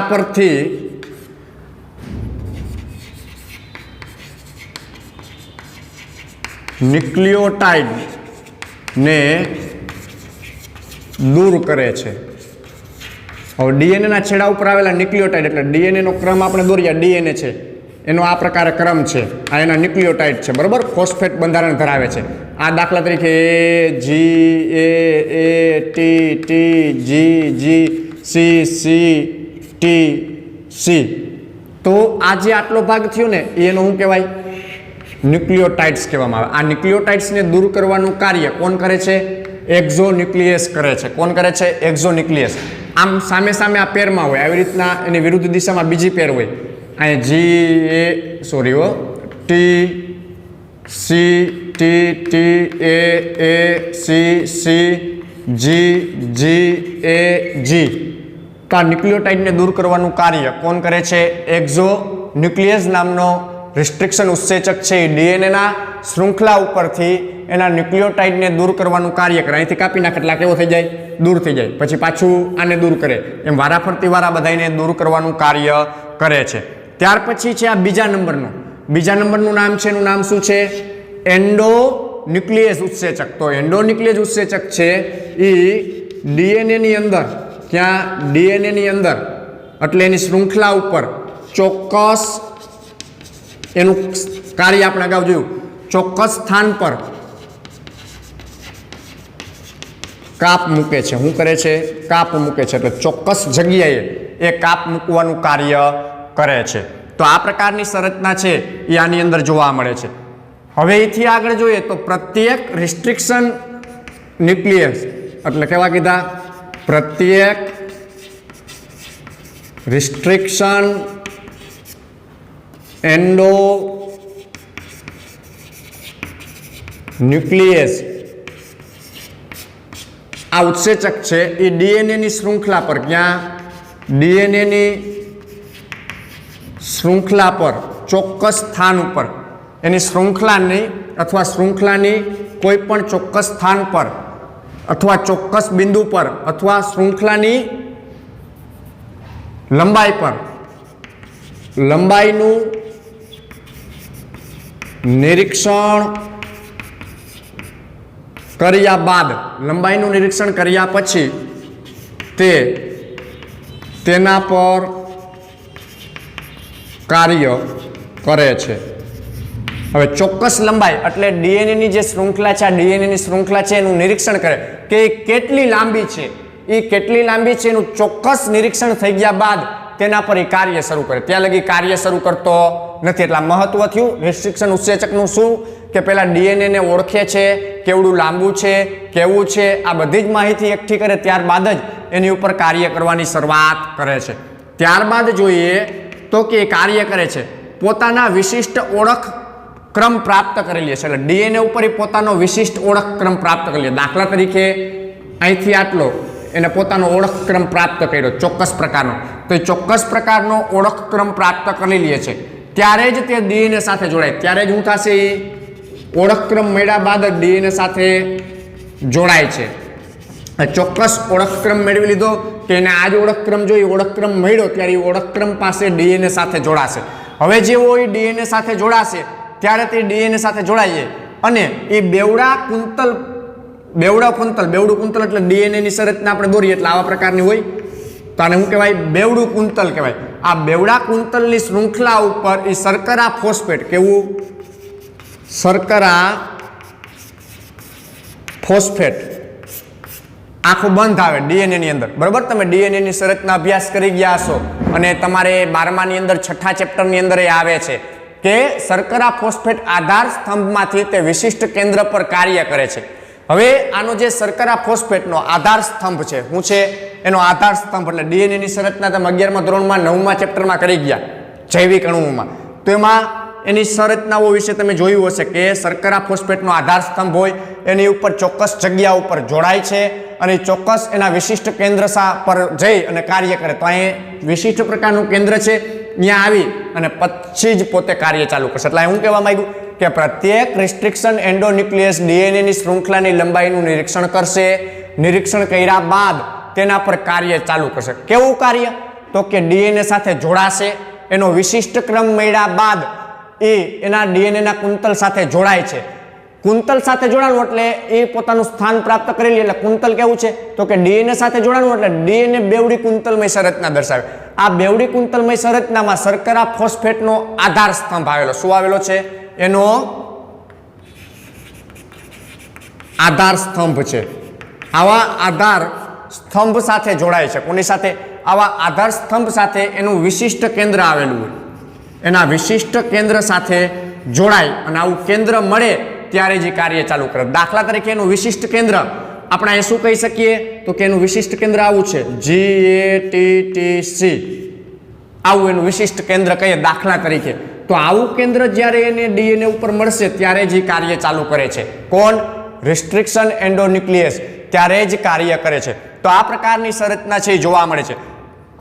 पर थी न्यूक्लियोटाइड ने दूर करे छे। और डीएनए ना छेड़ा पर आवेला न्यूक्लियोटाइड एटले डीएनए नो क्रम आपणे दौरिया डीएनए छे एनो आ प्रकार क्रम है। आ एना न्यूक्लियोटाइड है बराबर फॉस्फेट बंधारण धरावे छे। आ दाखला तरीके A G A T T G G C C T C. तो आ जे आटलो भाग थयो ने एनो शुं कहेवाय न्यूक्लियोटाइड्स कहेवामां आवे। आ न्यूक्लियोटाइड्स ने दूर करवानुं कार्य कोण करे छे एक्सोन्यूक्लियस करे छे। कोण करे छे एक्सोन्यूक्लियस। आम सामे सामे आ पेरमां होय आवी रीतना एनी विरुद्ध दिशामां बीजी पेर होय। अँ जी ए सॉरी वो T C T T A C C G G A G. तो आ न्यूक्लियोटाइड ने दूर करवानुं कार्य कोण करे छे एक्सो न्यूक्लियस नामनो रिस्ट्रिक्शन उत्सेचक छे। डीएनए ना श्रृंखला उपरथी एना न्यूक्लियोटाइड ने दूर करवानुं कार्य करे। अहींथी कापी नाखे એટલે કેવો થઈ જાય दूर થઈ જાય પછી પાછું આને दूर करे एम वाराफरती वारा बधाईने दूर करवानुं कार्य करे छे। त्यार पछी छे आ बीजा नंबरनुं नाम छे एनुं नाम शुं छे एंडो न्यूक्लियस उत्सेचक। तो एंडो न्यूक्लियस उत्सेचक छे ई डीएनए नी अंदर क्या डीएनए नी अंदर એટલે એની શ્રૃંખલા ઉપર ચોક્કસ એનું કાર્ય આપણે અગાઉ જોયું ચોક્કસ સ્થાન પર કાપ મૂકે છે। શું કરે છે કાપ મૂકે છે એટલે ચોક્કસ જગ્યાએ એ કાપ મૂકવાનું કાર્ય करे छे। तो आ प्रकारनी संरचना छे ए आनी अंदर जोवा मळे छे। हवे एथी आगळ जोईए तो प्रत्येक रिस्ट्रिक्शन न्यूक्लियस એટલે કેવા કીધા प्रत्येक रिस्ट्रिक्शन एंडो न्यूक्लियस आ उत्सेचक छे ए डीएनए नी श्रृंखला पर क्या डीएनए नी श्रृंखला पर चौक्कस स्थान पर एनी श्रृंखला अथवा श्रृंखलानी कोईपण चोक्कस स्थान पर अथवा चोक्कस बिंदु पर अथवा श्रृंखलानी लंबाई पर लंबाईनु निरीक्षण कर्या बाद लंबाईनु निरीक्षण कर्या पछी तेना पर कार्य करे छे। हवे चोक्कस लंबाई एटले डीएनए नी जे श्रृंखला छे डीएनए नी श्रृंखला छे एनुं निरीक्षण करे के केटली लांबी छे ए केटली लांबी छे एनुं चोक्कस निरीक्षण थई गया बाद तेना पर कार्य शुरू करे। त्यां लगी कार्य शुरू करतो नथी। एटला महत्व थयुं रिस्ट्रिक्शन उत्सेचकनुं शुं के पहेला डीएनए ने ओळखे छे केवडुं लांबू छे केवुं छे आ बधी ज माहिती एकठी करे त्यारबाद ज एनी उपर कार्य करवानी शरूआत करे छे। त्यारबाद जोईए तो के कार्य करे छे पोताना विशिष्ट ओळख क्रम प्राप्त करी લે છે। એટલે ડીએનએ ઉપર પોતાનો વિશિષ્ટ ઓળખ ક્રમ પ્રાપ્ત કરી લે। દાખલા તરીકે અહીંથી આટલો એને પોતાનો ઓળખ ક્રમ પ્રાપ્ત કર્યો ચોક્કસ પ્રકારનો, તો એ ચોક્કસ પ્રકારનો ઓળખ ક્રમ પ્રાપ્ત કરી લે છે ત્યારે જ તે ડીએનએ સાથે જોડાય। ત્યારે જ હું થશે ઓળખ ક્રમ મળ્યા બાદ ડીએનએ સાથે જોડાય છે। ચોક્કસ ઓળખ ક્રમ મેળવી લીધો કે એને આ જ ઓળખ ક્રમ જોઈએ ઓળખ ક્રમ મળ્યો ત્યારે એ ઓળખ ક્રમ પાસે ડીએનએ સાથે જોડાશે। હવે જેવો એ ડીએનએ સાથે જોડાશે ત્યારે તે ડીએનએ સાથે જોડાઈએ અને એ બેવડા કુંતલ એટલે ડીએનએ ની સંરચના આપણે દોરીએ એટલે આવા પ્રકારની હોય તો આને શું કહેવાય બેવડું કુંતલ કહેવાય। આ બેવડા કુંતલની શૃંખલા ઉપર એ શર્કરા ફોસ્ફેટ કેવું શર્કરા ફોસ્ફેટ આખું બંધ આવે ડીએનએ ની અંદર બરાબર। તમે ડીએનએ ની સંરચના અભ્યાસ કરી ગયા હશો અને તમારે 12મા ની અંદર 6થા ચેપ્ટર ની અંદર એ આવે છે કે શર્કરા ફોસ્ફેટ આધાર સ્તંભમાંથી તે વિશિષ્ટ કેન્દ્ર પર કાર્ય કરે છે। હવે આનો જે શર્કરા ફોસ્ફેટનો આધાર સ્તંભ છે શું છે એનો આધાર સ્તંભ એટલે ડીએનએ ની સંરચના તમે 11મા ધોરણમાં 9મા ચેપ્ટરમાં કરી ગયા જૈવિક અણુઓમાં તો એમાં એની સંરચનાઓ વિશે તમે જોયું હશે કે શર્કરા ફોસ્ફેટનો આધાર સ્તંભ હોય એની ઉપર ચોક્કસ જગ્યા ઉપર જોડાય છે અને ચોક્કસ એના વિશિષ્ટ કેન્દ્ર પર જઈ અને કાર્ય કરે। તો અહીં વિશિષ્ટ પ્રકારનું કેન્દ્ર છે ત્યાં આવી અને પછી જ પોતે કાર્ય ચાલુ કરશે। એટલે હું કહેવા માંગ્યું કે પ્રત્યેક રિસ્ટ્રિક્શન એન્ડોન્યુક્લિયસ ડીએનએ ની શૃંખલાની લંબાઈનું નિરીક્ષણ કરશે। નિરીક્ષણ કર્યા બાદ તેના પર કાર્ય ચાલુ કરશે। કેવું કાર્ય તો કે ડીએનએ સાથે જોડાશે એનો વિશિષ્ટ ક્રમ મળ્યા બાદ એના ડીએનએ ના કુંતલ સાથે જોડાય છે। કુંતલ સાથે જોડાણું એટલે એ પોતાનું સ્થાન પ્રાપ્ત કરી લે। એટલે કુંતલ કેવું છે તો કે ડીએનએ સાથે જોડાણું એટલે ડીએનએ બેવડી કુંતલમય સંરચના દર્શાવે। આ બેવડી કુંતલમય સંરચનામાં શર્કરા ફોસ્ફેટનો આધાર સ્તંભ આવેલો શું આવેલો છે એનો આધાર સ્તંભ છે। આવા આધાર સ્તંભ સાથે જોડાય છે કોની સાથે આવા આધાર સ્તંભ સાથે એનું વિશિષ્ટ કેન્દ્ર આવેલું હોય એના વિશિષ્ટ કેન્દ્ર સાથે જોડાય અને આવું કેન્દ્ર મળે ત્યારે જે કાર્ય ચાલુ કરે। દાખલા તરીકે એનું વિશિષ્ટ કેન્દ્ર આપણે અહીં શું કહી શકીએ તો કે એનું વિશિષ્ટ કેન્દ્ર આવું છે GATTC આવું એનું વિશિષ્ટ કેન્દ્ર કહીએ દાખલા તરીકે। તો આવું કેન્દ્ર જ્યારે એને ડીએનએ ઉપર મળશે ત્યારે જ કાર્ય ચાલુ કરે છે। કોણ રિસ્ટ્રિક્શન એન્ડોન્યુક્લિયસ ત્યારે જ કાર્ય કરે છે। તો આ પ્રકારની સંરચના છે એ જોવા મળે છે।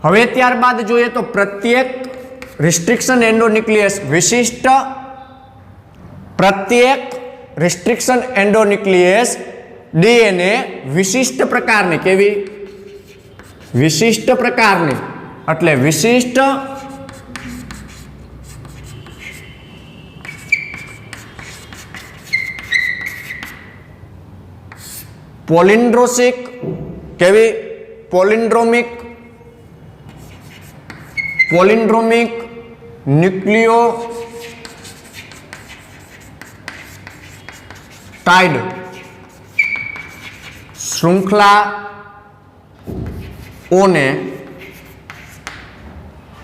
હવે ત્યારબાદ જોઈએ તો પ્રત્યેક રિસ્ટ્રિક્શન એન્ડોન્યુક્લિયસ પ્રત્યેક રિસ્ટ્રિક્શન એન્ડોન્યુક્લિયસ ડીએનએ વિશિષ્ટ પ્રકારની કેવી વિશિષ્ટ પ્રકારની એટલે વિશિષ્ટ પોલિન્ડ્રોસિક કેવી પોલિન્ડ્રોમિક ન્યુક્લિયો ટાઇડ શૃંખલાઓને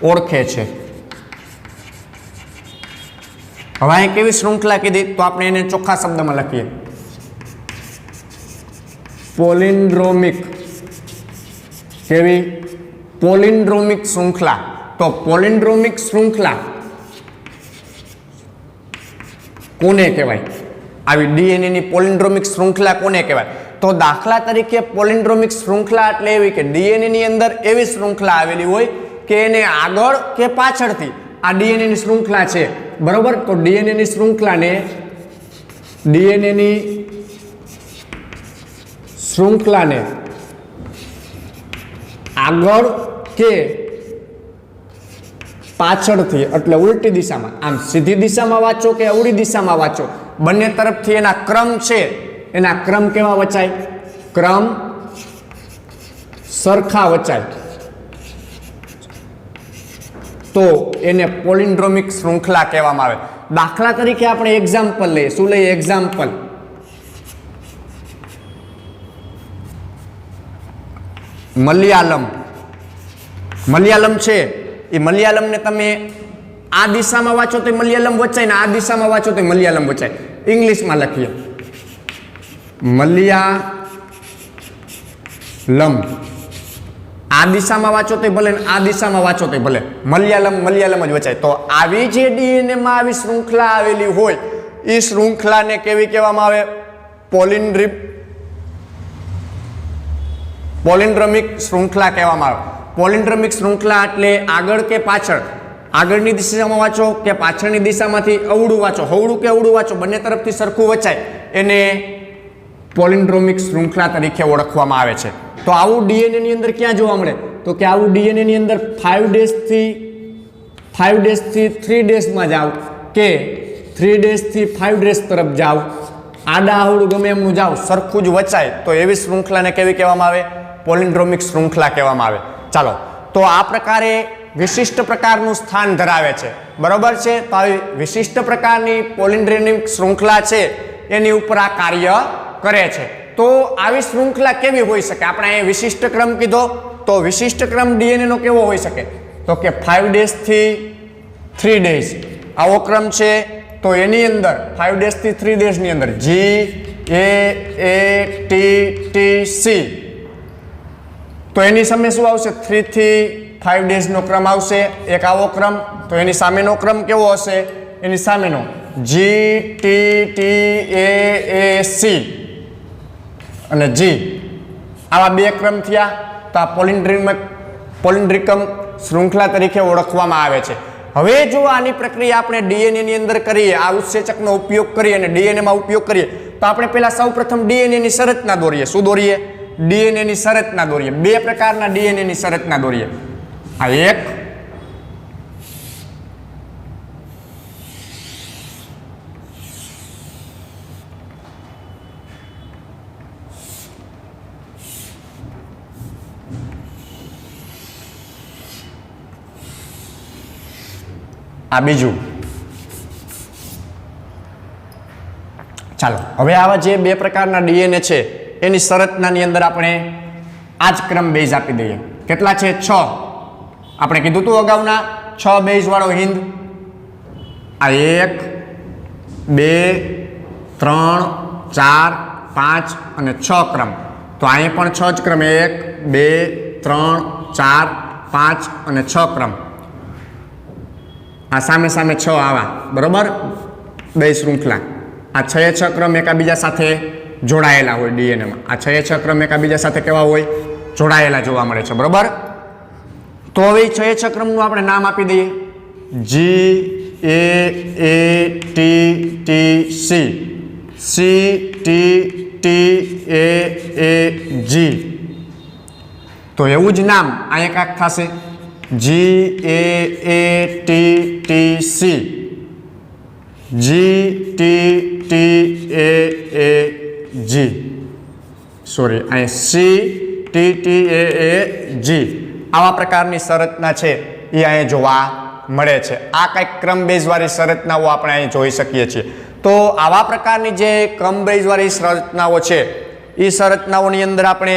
ઓળખે છે। હવે અહીં કેવી શૃંખલા કીધી તો આપણે એને ચોખ્ખા શબ્દમાં લખીએ પોલિન્ડ્રોમિક કેવી પોલિન્ડ્રોમિક શૃંખલા। તો પોલિન્ડ્રોમિક શૃંખલા કોને કહેવાય આવી ડીએનએ ની પોલિન્ડ્રોમિક શૃંખલા કોને કહેવાય તો દાખલા તરીકે પોલિન્ડ્રોમિક શૃંખલા એટલે એવી કે ડીએનએ ની અંદર એવી શૃંખલા આવેલી હોય કે એને આગળ કે પાછળથી આ ડીએનએ ની શૃંખલા છે બરોબર। તો ડીએનએ ની શૃંખલાને ડીએનએની શૃંખલાને આગળ કે પાછળથી એટલે ઉલટી દિશામાં, આમ સીધી દિશામાં વાંચો કે અવળી દિશામાં વાંચો, બંને તરફથી એના ક્રમ છે, એના ક્રમ કેવા વચાય? ક્રમ સરખા વચાય તો એને પોલિન્ડ્રોમિક શૃંખલા કહેવામાં આવે. દાખલા તરીકે આપણે એક્ઝામ્પલ લઈએ. શું લઈએ? એક્ઝામ્પલ. મલયાલમ છે, એ મલયાલમને તમે આ દિશામાં વાંચો તો મલયાલમ વચાય ને આ દિશામાં વાંચો તો મલયાલમ વચાય. ઇંગ્લિશમાં લખીએ મલયાલમ. આ દિશામાં વાંચો તો ભલે ને આ દિશામાં વાંચો તો ભલે, મલયાલમ જ વચાય. તો આવી જે ડીએનએ માં આવી શૃંખલા આવેલી હોય એ શૃંખલાને કેવી કહેવામાં આવે? પોલિન્ડ્રોમિક શૃંખલા કહેવામાં આવે. પોલિન્ડ્રોમિક શૃંખલા એટલે આગળ કે પાછળ, આગળની દિશામાં વાંચો કે પાછળની દિશામાંથી અવળું વાંચો, હવળું કે અવળું વાંચો, બંને તરફથી સરખું વચાય એને પોલિન્ડ્રોમિક શૃંખલા તરીકે ઓળખવામાં આવે છે. તો આવું ડીએનએ ની અંદર ક્યાં જોવા મળે? તો કે આવું ડીએનએ ની અંદર 5' થી 3' માં જાવ કે 3' થી 5' તરફ જાવ, આડા અવળું ગમે એમનું જાવ, સરખું જ વચાય તો એવી શૃંખલાને કેવી કહેવામાં આવે? પોલિન્ડ્રોમિક શૃંખલા કહેવામાં આવે. ચાલો, તો આ પ્રકારે વિશિષ્ટ પ્રકારનું સ્થાન ધરાવે છે. બરોબર છે? તો આવી વિશિષ્ટ પ્રકારની પોલિન્ડ્રોમિક શૃંખલા છે એની ઉપર આ કાર્ય કરે છે. તો આવી શૃંખલા કેવી હોઈ શકે? આપણે અહીંયા વિશિષ્ટ ક્રમ કીધો, તો વિશિષ્ટ ક્રમ ડીએનએ નો કેવો હોઈ શકે? તો કે 5' થી 3' આવો ક્રમ છે. તો એની અંદર 5' થી 3' ની અંદર GAATTC, તો એની સામે શું આવશે? 3 થી 5' નો ક્રમ આવશે, એક આવો ક્રમ. તો એની સામેનો ક્રમ કેવો હશે? એની સામેનો GTTAAC અને G, આવા બે ક્રમ થયા. તો આ પોલિન્ડ્રિકમ શૃંખલા તરીકે ઓળખવામાં આવે છે. હવે જો આની પ્રક્રિયા આપણે ડીએનએ ની અંદર કરીએ, આ ઉત્સેચકનો ઉપયોગ કરીએ અને ડીએનએ માં ઉપયોગ કરીએ, તો આપણે પહેલા સૌપ્રથમ ડીએનએ ની શરતના દોરીએ. શું દોરીએ? ડીએનએ ની શરતના દોરીએ. બે પ્રકારના ડીએનએ ની શરતના દોરીએ. આ એક આ બીજું. ચાલો, હવે આવા જે બે પ્રકારના ડીએનએ છે એની શરતનાની અંદર આપણે આ જ ક્રમ બેઝ આપી દઈએ. કેટલા છે? 6. આપણે કીધું હતું અગાઉના 6 બેઝ વાળો હિંદ. આ 1 2 3 4 5 અને 6 ક્રમ. તો અહીંયા પણ 6 જ ક્રમ, 1 2 3 4 5 અને 6 ક્રમ. આ સામે 6 આવા. બરોબર? બે શૃંખલા. આ 6 ક્રમ એકાબીજા સાથે જોડાયેલા હોય ડીએનએમાં. આ 6 ક્રમ એકાબીજા સાથે કેવા હોય? જોડાયેલા જોવા મળે છે. બરોબર? તો હવે 6 ક્રમનું આપણે નામ આપી દઈએ. GAATTC, CTTAAG. તો એવું જ નામ અહીંયા કાંક થશે. GAATTC, GTTAAG, સોરી અહીંયા CTTAAG. આવા પ્રકારની શરતના છે એ અહીંયા જોવા મળે છે. આ કંઈક ક્રમ બેઝવાળી શરતનાઓ આપણે અહીં જોઈ શકીએ છીએ. તો આવા પ્રકારની જે ક્રમ બેઝવાળી શરતનાઓ છે એ શરતનાઓની અંદર આપણે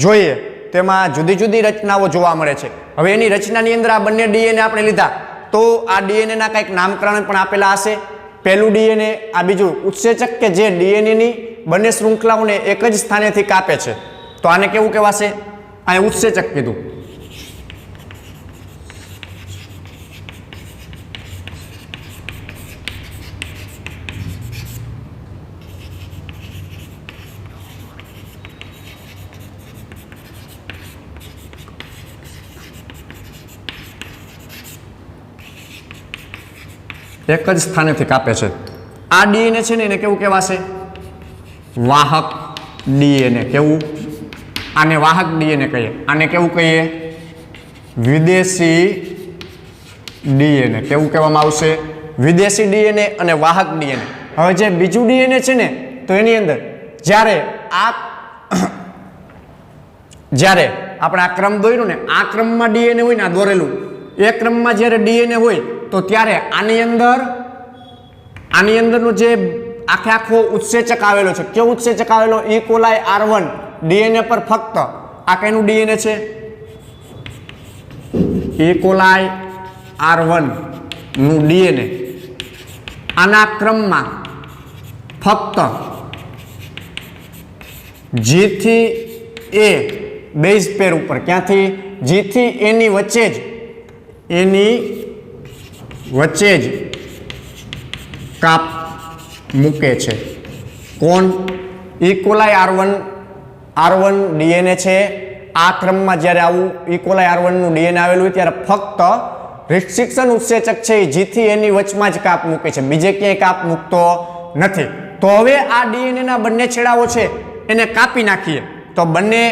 જોઈએ તેમાં જુદી જુદી રચનાઓ જોવા મળે છે. હવે એની રચનાની અંદર આ બંને ડીએનએ આપણે લીધા, તો આ ડીએનએ ના કંઈક નામકરણ પણ આપેલા હશે. પહેલું ડીએનએ, આ બીજું ઉત્સેચક કે જે ડીએનએ ની બંને શૃંખલાઓને એક જ સ્થાનેથી કાપે છે. તો આને કેવું કહેવાશે? અહીં ઉત્સેચક કીધું. એક જ સ્થાનેથી કાપે છે. आ डीएनए छे ने एने केवुं कहेवाशे? वाहक डीएनए। केवुं? आने वाहक डीएनए कहीए। आने केवुं कहीए? विदेशी डीएनए। केवुं कहेवामां आवशे? विदेशी डीएनए अने वाहक डीएनए। हवे जे बीजुं डीएनए छे ने तो एनी अंदर ज्यारे આપણે આ ક્રમ દોર્યો ને, આ ક્રમમાં ડીએનએ હોય ને, આ દોરેલું એ ક્રમમાં જ્યારે ડીએનએ હોય તો ત્યારે આની અંદરનો જે આખો ઉત્સેચક આવેલો છે, કેવો ઉત્સેચક આવેલો? E. coli R1 ડીએનએ પર ફક્ત આ કઈનું ડીએનએ છે? E. coli R1 નું ડીએનએ આના ક્રમમાં ફક્ત G થી A બેઝ પેર ઉપર, ક્યાંથી? G થી A ની વચ્ચે જ કાપ મૂકે છે. કોણ? E. coli R1 ડીએનએ છે. આ ક્રમમાં જ્યારે આવું E. coli R1 નું ડીએનએ આવેલું હોય ત્યારે ફક્ત રિસ્ટ્રિક્શન ઉત્સેચક છે G થી A ની વચમાં જ કાપ મૂકે છે, બીજે ક્યાંય કાપ મૂકતો નથી. તો હવે આ ડીએનએ ના બંને છેડાઓ છે એને કાપી નાખીએ તો બંને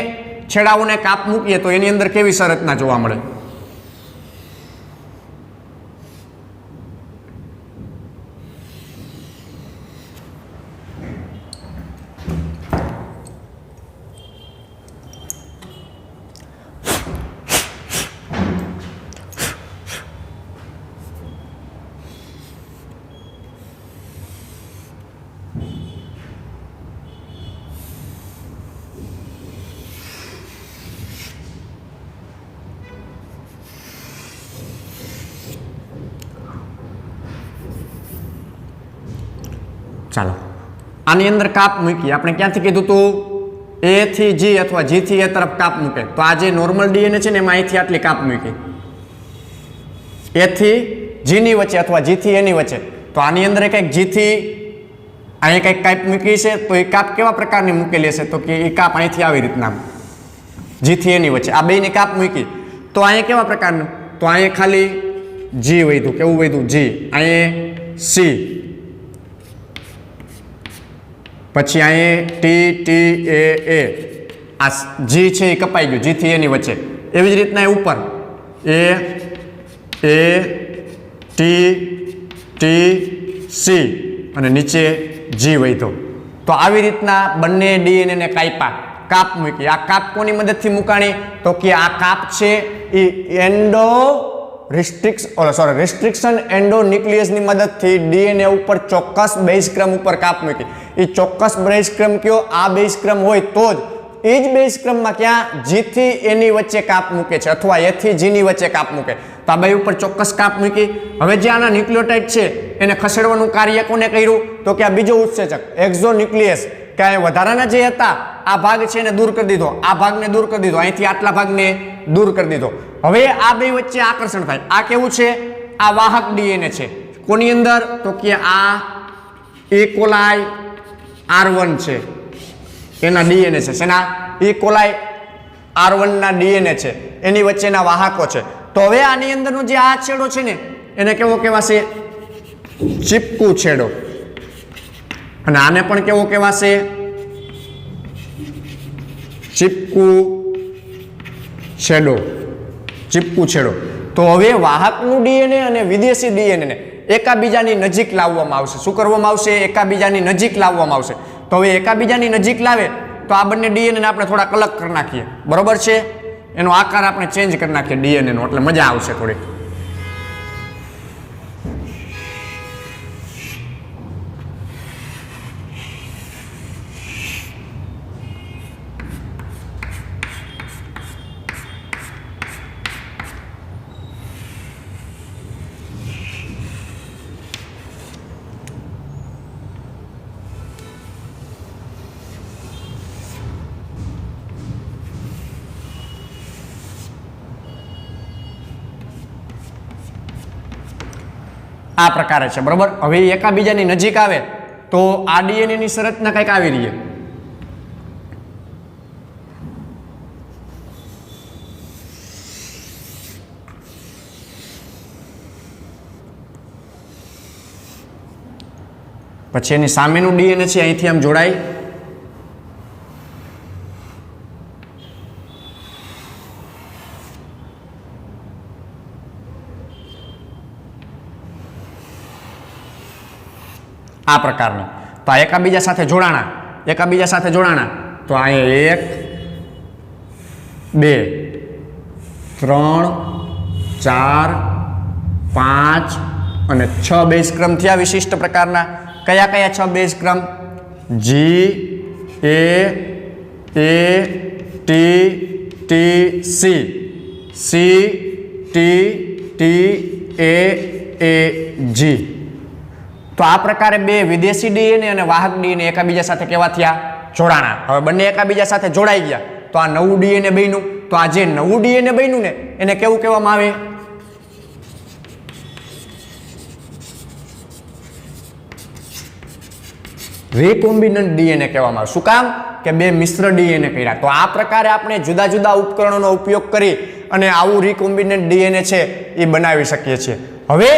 છેડાઓને કાપ મૂકીએ તો એની અંદર કેવી સંરચના જોવા મળે? ચાલો આની અંદર કાપ મૂકી. આપણે ક્યાંથી કીધું તું? A થી G અથવા G થી A તરફ કાપ મૂકે. તો આ જે નોર્મલ ડીએનએ છે ને એમાં અહીંથી આટલી કાપ મૂકી, A થી G ની વચ્ચે અથવા G થી A ની વચ્ચે. તો આની અંદર કંઈક G થી અહીં કંઈક કાપ મૂકી છે. તો એ કાપ કેવા પ્રકારની મૂકેલી હશે? તો કે એ કાપ અહીંથી આવી રીતના G થી A ની વચ્ચે આ બેની કાપ મૂકી. તો અહીંયા કેવા પ્રકારનું? તો અહીંયા ખાલી G વધ્યું. કેવું વધ્યું? G. અહીંયા C, પછી અહીંયા T A આ G છે એ કપાઈ ગયું G થી A ની વચ્ચે. એવી જ રીતના એ ઉપર A T C અને નીચે G વધ્યો. તો આવી રીતના બંને ડીએનએ ને કાપ મૂકી. આ કાપ કોની મદદથી મુકાણી? તો કે આ કાપ છે એ રિસ્ટ્રિક્શન એન્ડોન્યુક્લિયસની મદદથી ડીએનએ ઉપર ચોક્કસ બેઝ ક્રમ ઉપર કાપ મૂકી. એ ચોક્કસ બેઝ ક્રમ કયો? આ બેઝ ક્રમ હોય તો જ એ જ બેઝ ક્રમમાં ક્યાં? G થી A ની વચ્ચે કાપ મૂકે છે અથવા A થી G ની વચ્ચે કાપ મૂકે. તો આ બે ઉપર ચોક્કસ કાપ મૂકી. હવે જે આના ન્યુક્લિયોટાઇડ છે એને ખસેડવાનું કાર્ય કોને કર્યું? તો કે આ બીજો ઉત્સેચક એક્ઝોન્યુક્લિયસ, કે વધારાના જે હતા આ ભાગ છે એને દૂર કરી દીધો, આ ભાગને દૂર કરી દીધો, અહીંથી આટલા ભાગને દૂર કરી દીધો. હવે આ બે વચ્ચે આકર્ષણ થાય. આ કેવું છે? આ વાહક ડીએનએ છે. કોની અંદર? તો કે આ E. coli R1 છે એના ડીએનએ છે. શેના? E. coli R1 ના ડીએનએ છે, એની વચ્ચેના વાહકો છે. તો હવે આની અંદરનો જે આ છેડો છે ને એને કેવો કહેવાશે? ચીપકુ છેડો. અને આને પણ કેવો કહેવાશે? ચીપકુ છેડો. તો હવે વાહકનું ડીએનએ અને વિદેશી ડીએનએ એકાબીજાની નજીક લાવવામાં આવશે. શું કરવામાં આવશે? એકાબીજાની નજીક લાવવામાં આવશે. તો હવે એકાબીજાની નજીક લાવે તો આ બંને ડીએનએ આપણે થોડા અલગ કરી નાખીએ. બરોબર છે? એનો આકાર આપણે ચેન્જ કરી નાખીએ ડીએનએ નો, એટલે મજા આવશે થોડી. આ પ્રકારે છે. બરોબર? હવે એકાબીજાની નજીક આવે તો આ ડીએનએ ની સંરચના કંઈક આવી રહી. પછી એની સામેનું ડીએનએ છે અહીંથી આમ જોડાય, આ પ્રકારની. તો આ એકાબીજા સાથે જોડાણા, તો અહીંયા 1 2 3 4 5 અને 6 બેઝ ક્રમ થયા વિશિષ્ટ પ્રકારના. કયા 6 બેઝ ક્રમ? G A T T C C T T A G. તો આ પ્રકારે બે વિદેશી ડીએનએ અને વાહક ડીએનએ એકાબીજા સાથે કેવા થયા? જોડાણા. હવે બંને એકાબીજા સાથે જોડાઈ ગયા તો આ નવું ડીએનએ બન્યું. તો આ જે નવું ડીએનએ બન્યું ને એને કેવું કહેવામાં આવે? રિકોમ્બિનન્ટ ડીએનએ કહેવામાં આવે. શું કામ? કે બે મિશ્ર ડીએનએ કર્યા. તો આ પ્રકારે આપણે જુદા જુદા ઉપકરણોનો ઉપયોગ કરી અને આવું રિકોમ્બિનન્ટ ડીએનએ છે એ બનાવી શકીએ છીએ. હવે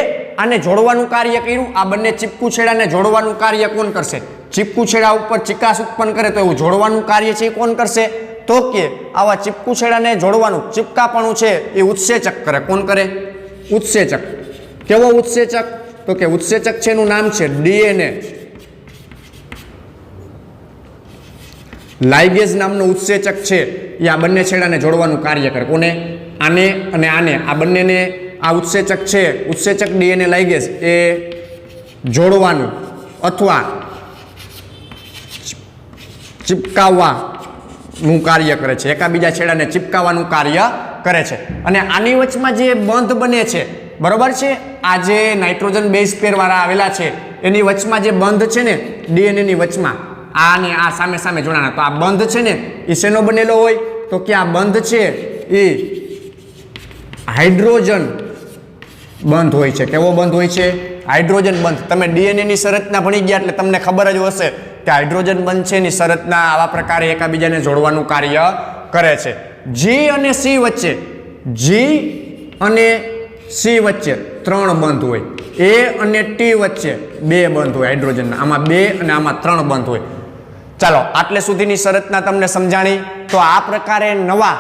આને જોડવાનું કાર્ય કર્યું. આ બંને ચીપકુ છેડાને જોડવાનું કાર્ય કોણ કરશે? ચીપકુ છેડા ઉપર ચિકાસ ઉત્પન્ન કરે તો એવું જોડવાનું કાર્ય છે એ કોણ કરશે? તો કે આવા ચીપકુ છેડાને જોડવાનું ચીપકાપણું છે એ ઉત્સેચક કરે. કોણ કરે? ઉત્સેચક. કેવો ઉત્સેચક? તો કે ઉત્સેચક છે એનું નામ છે ડીએનએ લાઇગેઝ નામનો ઉત્સેચક છે એ આ બંને છેડાને જોડવાનું કાર્ય કરે. કોને? આને અને આને. આ બંનેને આ ઉત્સેચક છે, ઉત્સેચક ડીએનએ લાઇગેઝ એ જોડવાનું અથવા ચિપકાવવાનું કાર્ય કરે છે. એકાબીજા છેડાને ચિપકાવવાનું કાર્ય કરે છે. અને આની વચમાં જે બંધ બને છે, બરોબર છે, આ જે નાઇટ્રોજન બેઝ પેર વાળા આવેલા છે એની વચમાં જે બંધ છે ને ડીએનએ ની વચમાં, આ ને આ સામે સામે જોડાણા, તો આ બંધ છે ને એ શેનો બનેલો હોય? તો કે આ બંધ છે એ હાઇડ્રોજન બંધ હોય છે. કેવો બંધ હોય છે? હાઇડ્રોજન બંધ. તમે ડીએનએ ની સંરચના ભણી ગયા એટલે તમને ખબર જ હશે કે હાઇડ્રોજન બંધ છે એની સંરચના આવા પ્રકારે એકાબીજાને જોડવાનું કાર્ય કરે છે. જી અને સી વચ્ચે, જી અને સી વચ્ચે 3 બંધ હોય. એ અને ટી વચ્ચે 2 બંધ હોય હાઇડ્રોજનના. આમાં 2 અને આમાં 3 બંધ હોય. ચાલો, આટલે સુધીની સંરચના તમને સમજાણી. તો આ પ્રકારે નવા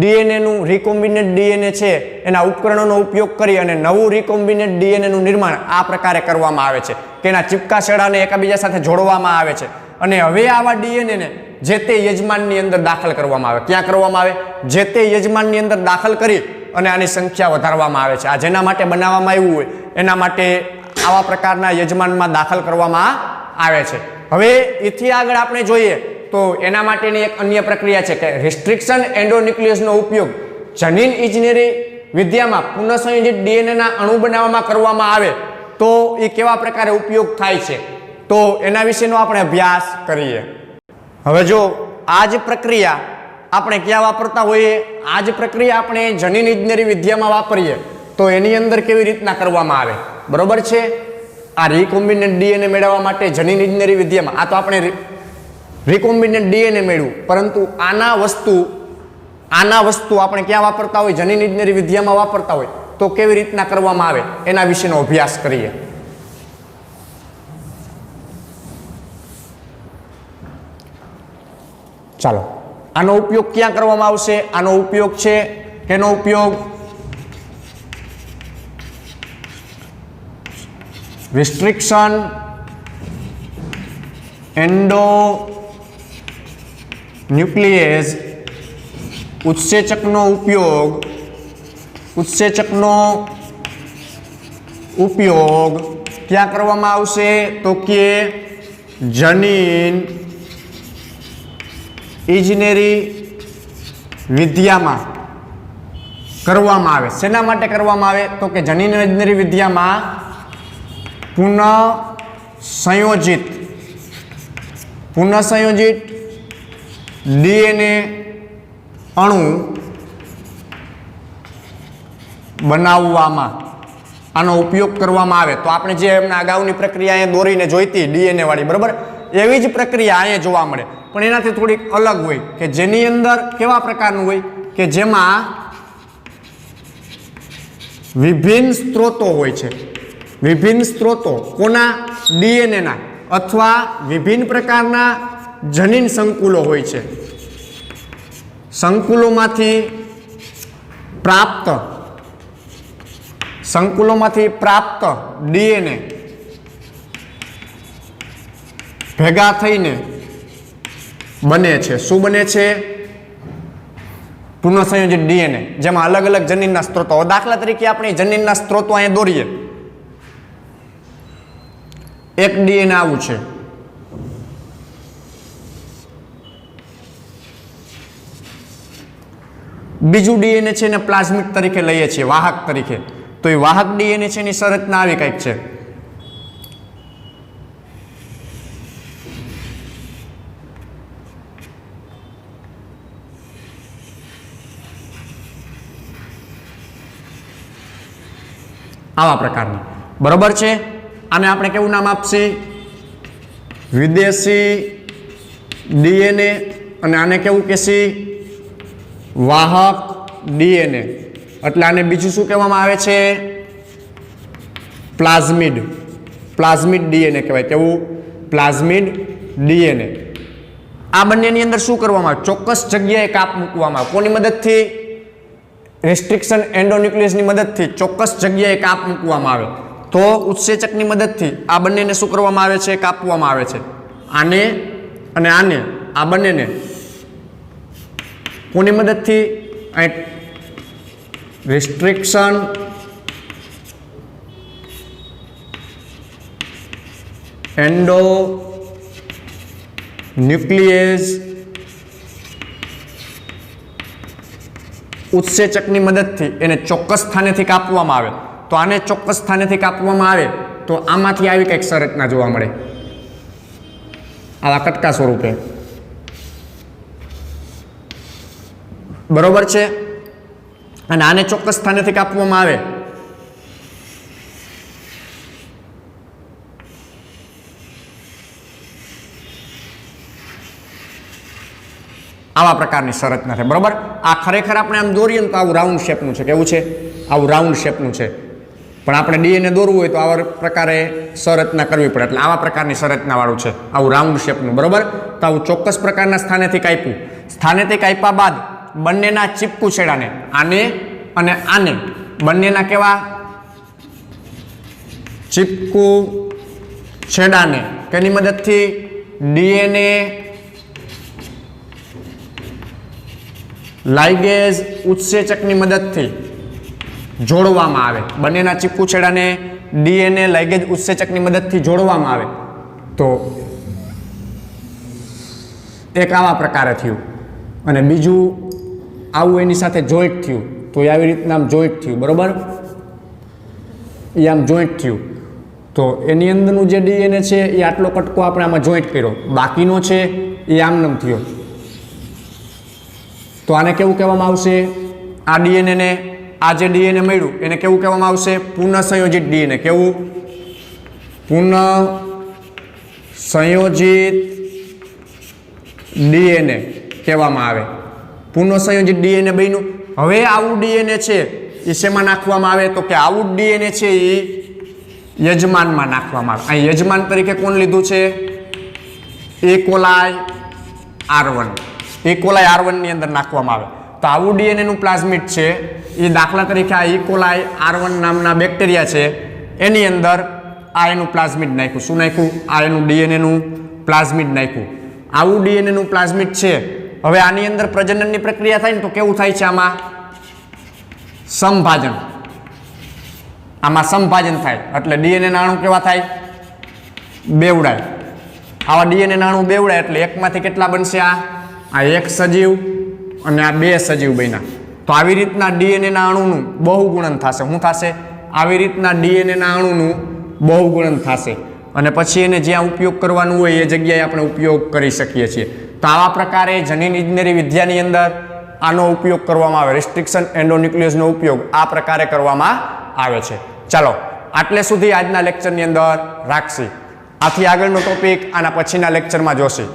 ડીએનએનું રિકોમ્બિનેન્ટ ડીએનએ છે એના ઉપકરણોનો ઉપયોગ કરી અને નવું રિકોમ્બિનેન્ટ ડીએનએનું નિર્માણ આ પ્રકારે કરવામાં આવે છે કે એના ચીપકા છેડાને એકાબીજા સાથે જોડવામાં આવે છે. અને હવે આવા ડીએનએને જે તે યજમાનની અંદર દાખલ કરવામાં આવે. ક્યાં કરવામાં આવે? જે તે યજમાનની અંદર દાખલ કરી અને આની સંખ્યા વધારવામાં આવે છે. આ જેના માટે બનાવવામાં આવ્યું હોય એના માટે આવા પ્રકારના યજમાનમાં દાખલ કરવામાં આવે છે. હવે એથી આગળ આપણે જોઈએ તો એના માટેની એક અન્ય પ્રક્રિયા છે કે રિસ્ટ્રિક્શન એન્ડોન્યુક્લિયસનો ઉપયોગ જનીન ઇજનેરી વિદ્યામાં પુનઃસંયોજિત ડીએનએના અણુ બનાવવામાં કરવામાં આવે તો એ કેવા પ્રકારે ઉપયોગ થાય છે તો એના વિશેનો આપણે અભ્યાસ કરીએ. હવે જો આ જ પ્રક્રિયા આપણે ક્યાં વાપરતા હોઈએ? આ જ પ્રક્રિયા આપણે જનીન ઇજનેરી વિદ્યામાં વાપરીએ તો એની અંદર કેવી રીતના કરવામાં આવે? બરોબર છે, આ રિકોમ્બિનેન્ટ ડીએનએ મેળવવા માટે જનીન ઇજનેરી વિદ્યામાં આ તો આપણે રિકોમ્બિનેન્ટ ડીએનએ મેળવ્યું, પરંતુ આના વસ્તુ આપણે ક્યાં વાપરતા હોય? જનીન ઇજનેરી વિદ્યામાં વાપરતા હોય તો કેવી રીતના કરવામાં આવે એના વિશેનો અભ્યાસ કરીએ. ચાલો, આનો ઉપયોગ ક્યાં કરવામાં આવશે? આનો ઉપયોગ છે કેનો ઉપયોગ? રિસ્ટ્રિક્શન એન્ડોન્યુક્લિયેઝ ઉત્સેચકનો ઉપયોગ ક્યાં કરવામાં આવશે? તો કે જનીન ઇજનેરી વિદ્યામાં કરવામાં આવે. શેના માટે કરવામાં આવે? તો કે જનીન ઇજનેરી વિદ્યામાં પુનઃસંયોજિત ડીએનએ અણુ બનાવવામાં આનો ઉપયોગ કરવામાં આવે. તો આપણે જે એમના અગાઉની પ્રક્રિયા અહીંયા દોરીને જોઈતી ડીએનએ વાળી, બરોબર, એવી જ પ્રક્રિયા અહીંયા જોવા મળે, પણ એનાથી થોડીક અલગ હોય કે જેની અંદર કેવા પ્રકારનું હોય કે જેમાં વિભિન્ન સ્ત્રોતો હોય છે. વિભિન્ન સ્ત્રોતો કોના ડીએનએના અથવા વિભિન્ન પ્રકારના જનીન સંકુલો હોય છે, સંકુલોમાંથી પ્રાપ્ત ડીએનએ ભેગા થઈને બને છે. શું બને છે? પુનઃસંયોજિત ડીએનએ, જેમાં અલગ અલગ જનીનના સ્ત્રોતો. દાખલા તરીકે આપણે જનીનના સ્ત્રોતો અહીંયા દોરીએ. એક ડીએનએ આવું છે, બીજું ડીએનએ છે એને પ્લાઝમિક તરીકે લઈએ છીએ, વાહક તરીકે. તો એ વાહક ડીએનએ છે એની સંરચના આવી કંઈક છે. આવા પ્રકારની. બરોબર છે. આને આપણે કેવું નામ આપશી? વિદેશી ડીએનએ. અને આને કેવું કહેશી? વાહક ડીએનએ. એટલે આને બીજું શું કહેવામાં આવે છે? પ્લાઝમિડ ડીએનએ કહેવાય. કેવું? Plasmid DNA. આ બંનેની અંદર શું કરવામાં આવે? ચોક્કસ જગ્યાએ કાપ મૂકવામાં આવે. કોની મદદથી? રેસ્ટ્રિક્શન એન્ડોન્યુક્લિયસની મદદથી ચોક્કસ જગ્યાએ કાપ મૂકવામાં આવે. તો ઉત્સેચકની મદદથી આ બંનેને શું કરવામાં આવે છે? કાપવામાં આવે છે. આને અને આને, આ બંનેને કોની મદદથી? રેસ્ટ્રિક્શન એન્ડોન્યુક્લિયસ ઉત્સેચકની મદદથી એને ચોક્કસ સ્થાનેથી કાપવામાં આવે. તો આને ચોક્કસ સ્થાનેથી કાપવામાં આવે તો આમાંથી આવી કંઈક સંરચના જોવા મળે, આવા કટકા સ્વરૂપે. બરોબર છે. અને આને ચોક્કસ સ્થાનેથી કાપવામાં આવે આવા પ્રકારની સંરચના છે. બરોબર. આ ખરેખર આપણે આમ દોરીએ ને તો આવું રાઉન્ડ શેપનું છે. કેવું છે? આવું રાઉન્ડ શેપનું છે. પણ આપણે ડીએનએ દોરવું હોય તો આવા પ્રકારે સંરચના કરવી પડે. એટલે આવા પ્રકારની સંરચના વાળું છે, આવું રાઉન્ડ શેપનું. બરોબર. તો આવું ચોક્કસ પ્રકારના સ્થાનેથી કાપ્યું. સ્થાનેથી કાપ્યા બાદ બંનેના ચીપકુ છેડાને, આને અને આને, બંનેના કેવા ચીપકુ છેડાને કેની મદદથી? ડીએનએ લાઇગેઝ ઉત્સેચકની મદદથી જોડવામાં આવે. બંનેના ચીપકુ છેડાને ડીએનએ લાઇગેઝ ઉત્સેચકની મદદથી જોડવામાં આવે. તો એક આવા પ્રકારે થયું અને બીજું આવું એની સાથે જોઈન્ટ થયું. તો એ આવી રીતના આમ જોઈન્ટ થયું. બરોબર. એ આમ જોઈન્ટ થયું. તો એની અંદરનું જે ડીએનએ છે એ આટલો કટકો આપણે આમાં જોઈન્ટ કર્યો. બાકીનો છે એ આમનામ થયો. તો આને કેવું કહેવામાં આવશે? આ ડીએનએને, આ જે ડીએનએ મળ્યું એને કેવું કહેવામાં આવશે? પુનઃસંયોજિત ડીએનએ. કેવું? પુનઃસંયોજિત ડીએનએ કહેવામાં આવે. પુનઃસંયોજિત ડીએનએ બન્યું. હવે આવું ડીએનએ છે એ શેમાં નાખવામાં આવે? તો કે આવું ડીએનએ છે એ યજમાનમાં નાખવામાં આવે. અહીં યજમાન તરીકે કોણ લીધું છે? E. coli R1. E. coli R1 ની અંદર નાખવામાં આવે. તો આવું ડીએનએ નું પ્લાઝમિડ છે એ દાખલા તરીકે આ E. coli R1 નામના બેક્ટેરિયા છે એની અંદર આ એનું પ્લાઝમિડ નાખ્યું. શું નાખ્યું? આ એનું ડીએનએ નું પ્લાઝમિડ નાખ્યું. આવું ડીએનએ નું પ્લાઝમિડ છે. હવે આની અંદર પ્રજનનની પ્રક્રિયા થાય ને તો કેવું થાય છે? આમાં સંભાજન. આમાં સંભાજન થાય એટલે ડીએનએ ના અણુ કેવા થાય? બેવડાય. આવા ડીએનએ ના અણુ બેવડાય એટલે એકમાંથી કેટલા બનશે? આ એક સજીવ અને આ બે સજીવ બન્યા. તો આવી રીતના ડીએનએ ના અણુનું બહુગુણન થશે. શું થશે? આવી રીતના ડીએનએ ના અણુનું બહુગુણન થશે અને પછી એને જ્યાં ઉપયોગ કરવાનું હોય એ જગ્યાએ આપણે ઉપયોગ કરી શકીએ છીએ. તો આવા પ્રકારે જનીન ઇજનેરી વિદ્યાની અંદર આનો ઉપયોગ કરવામાં આવે. રેસ્ટ્રિક્શન એન્ડોન્યુક્લિયસનો ઉપયોગ આ પ્રકારે કરવામાં આવે છે. ચાલો આટલે સુધી આજના લેક્ચરની અંદર રાખશી. આથી આગળનો ટોપિક આના પછીના લેક્ચરમાં જોશી.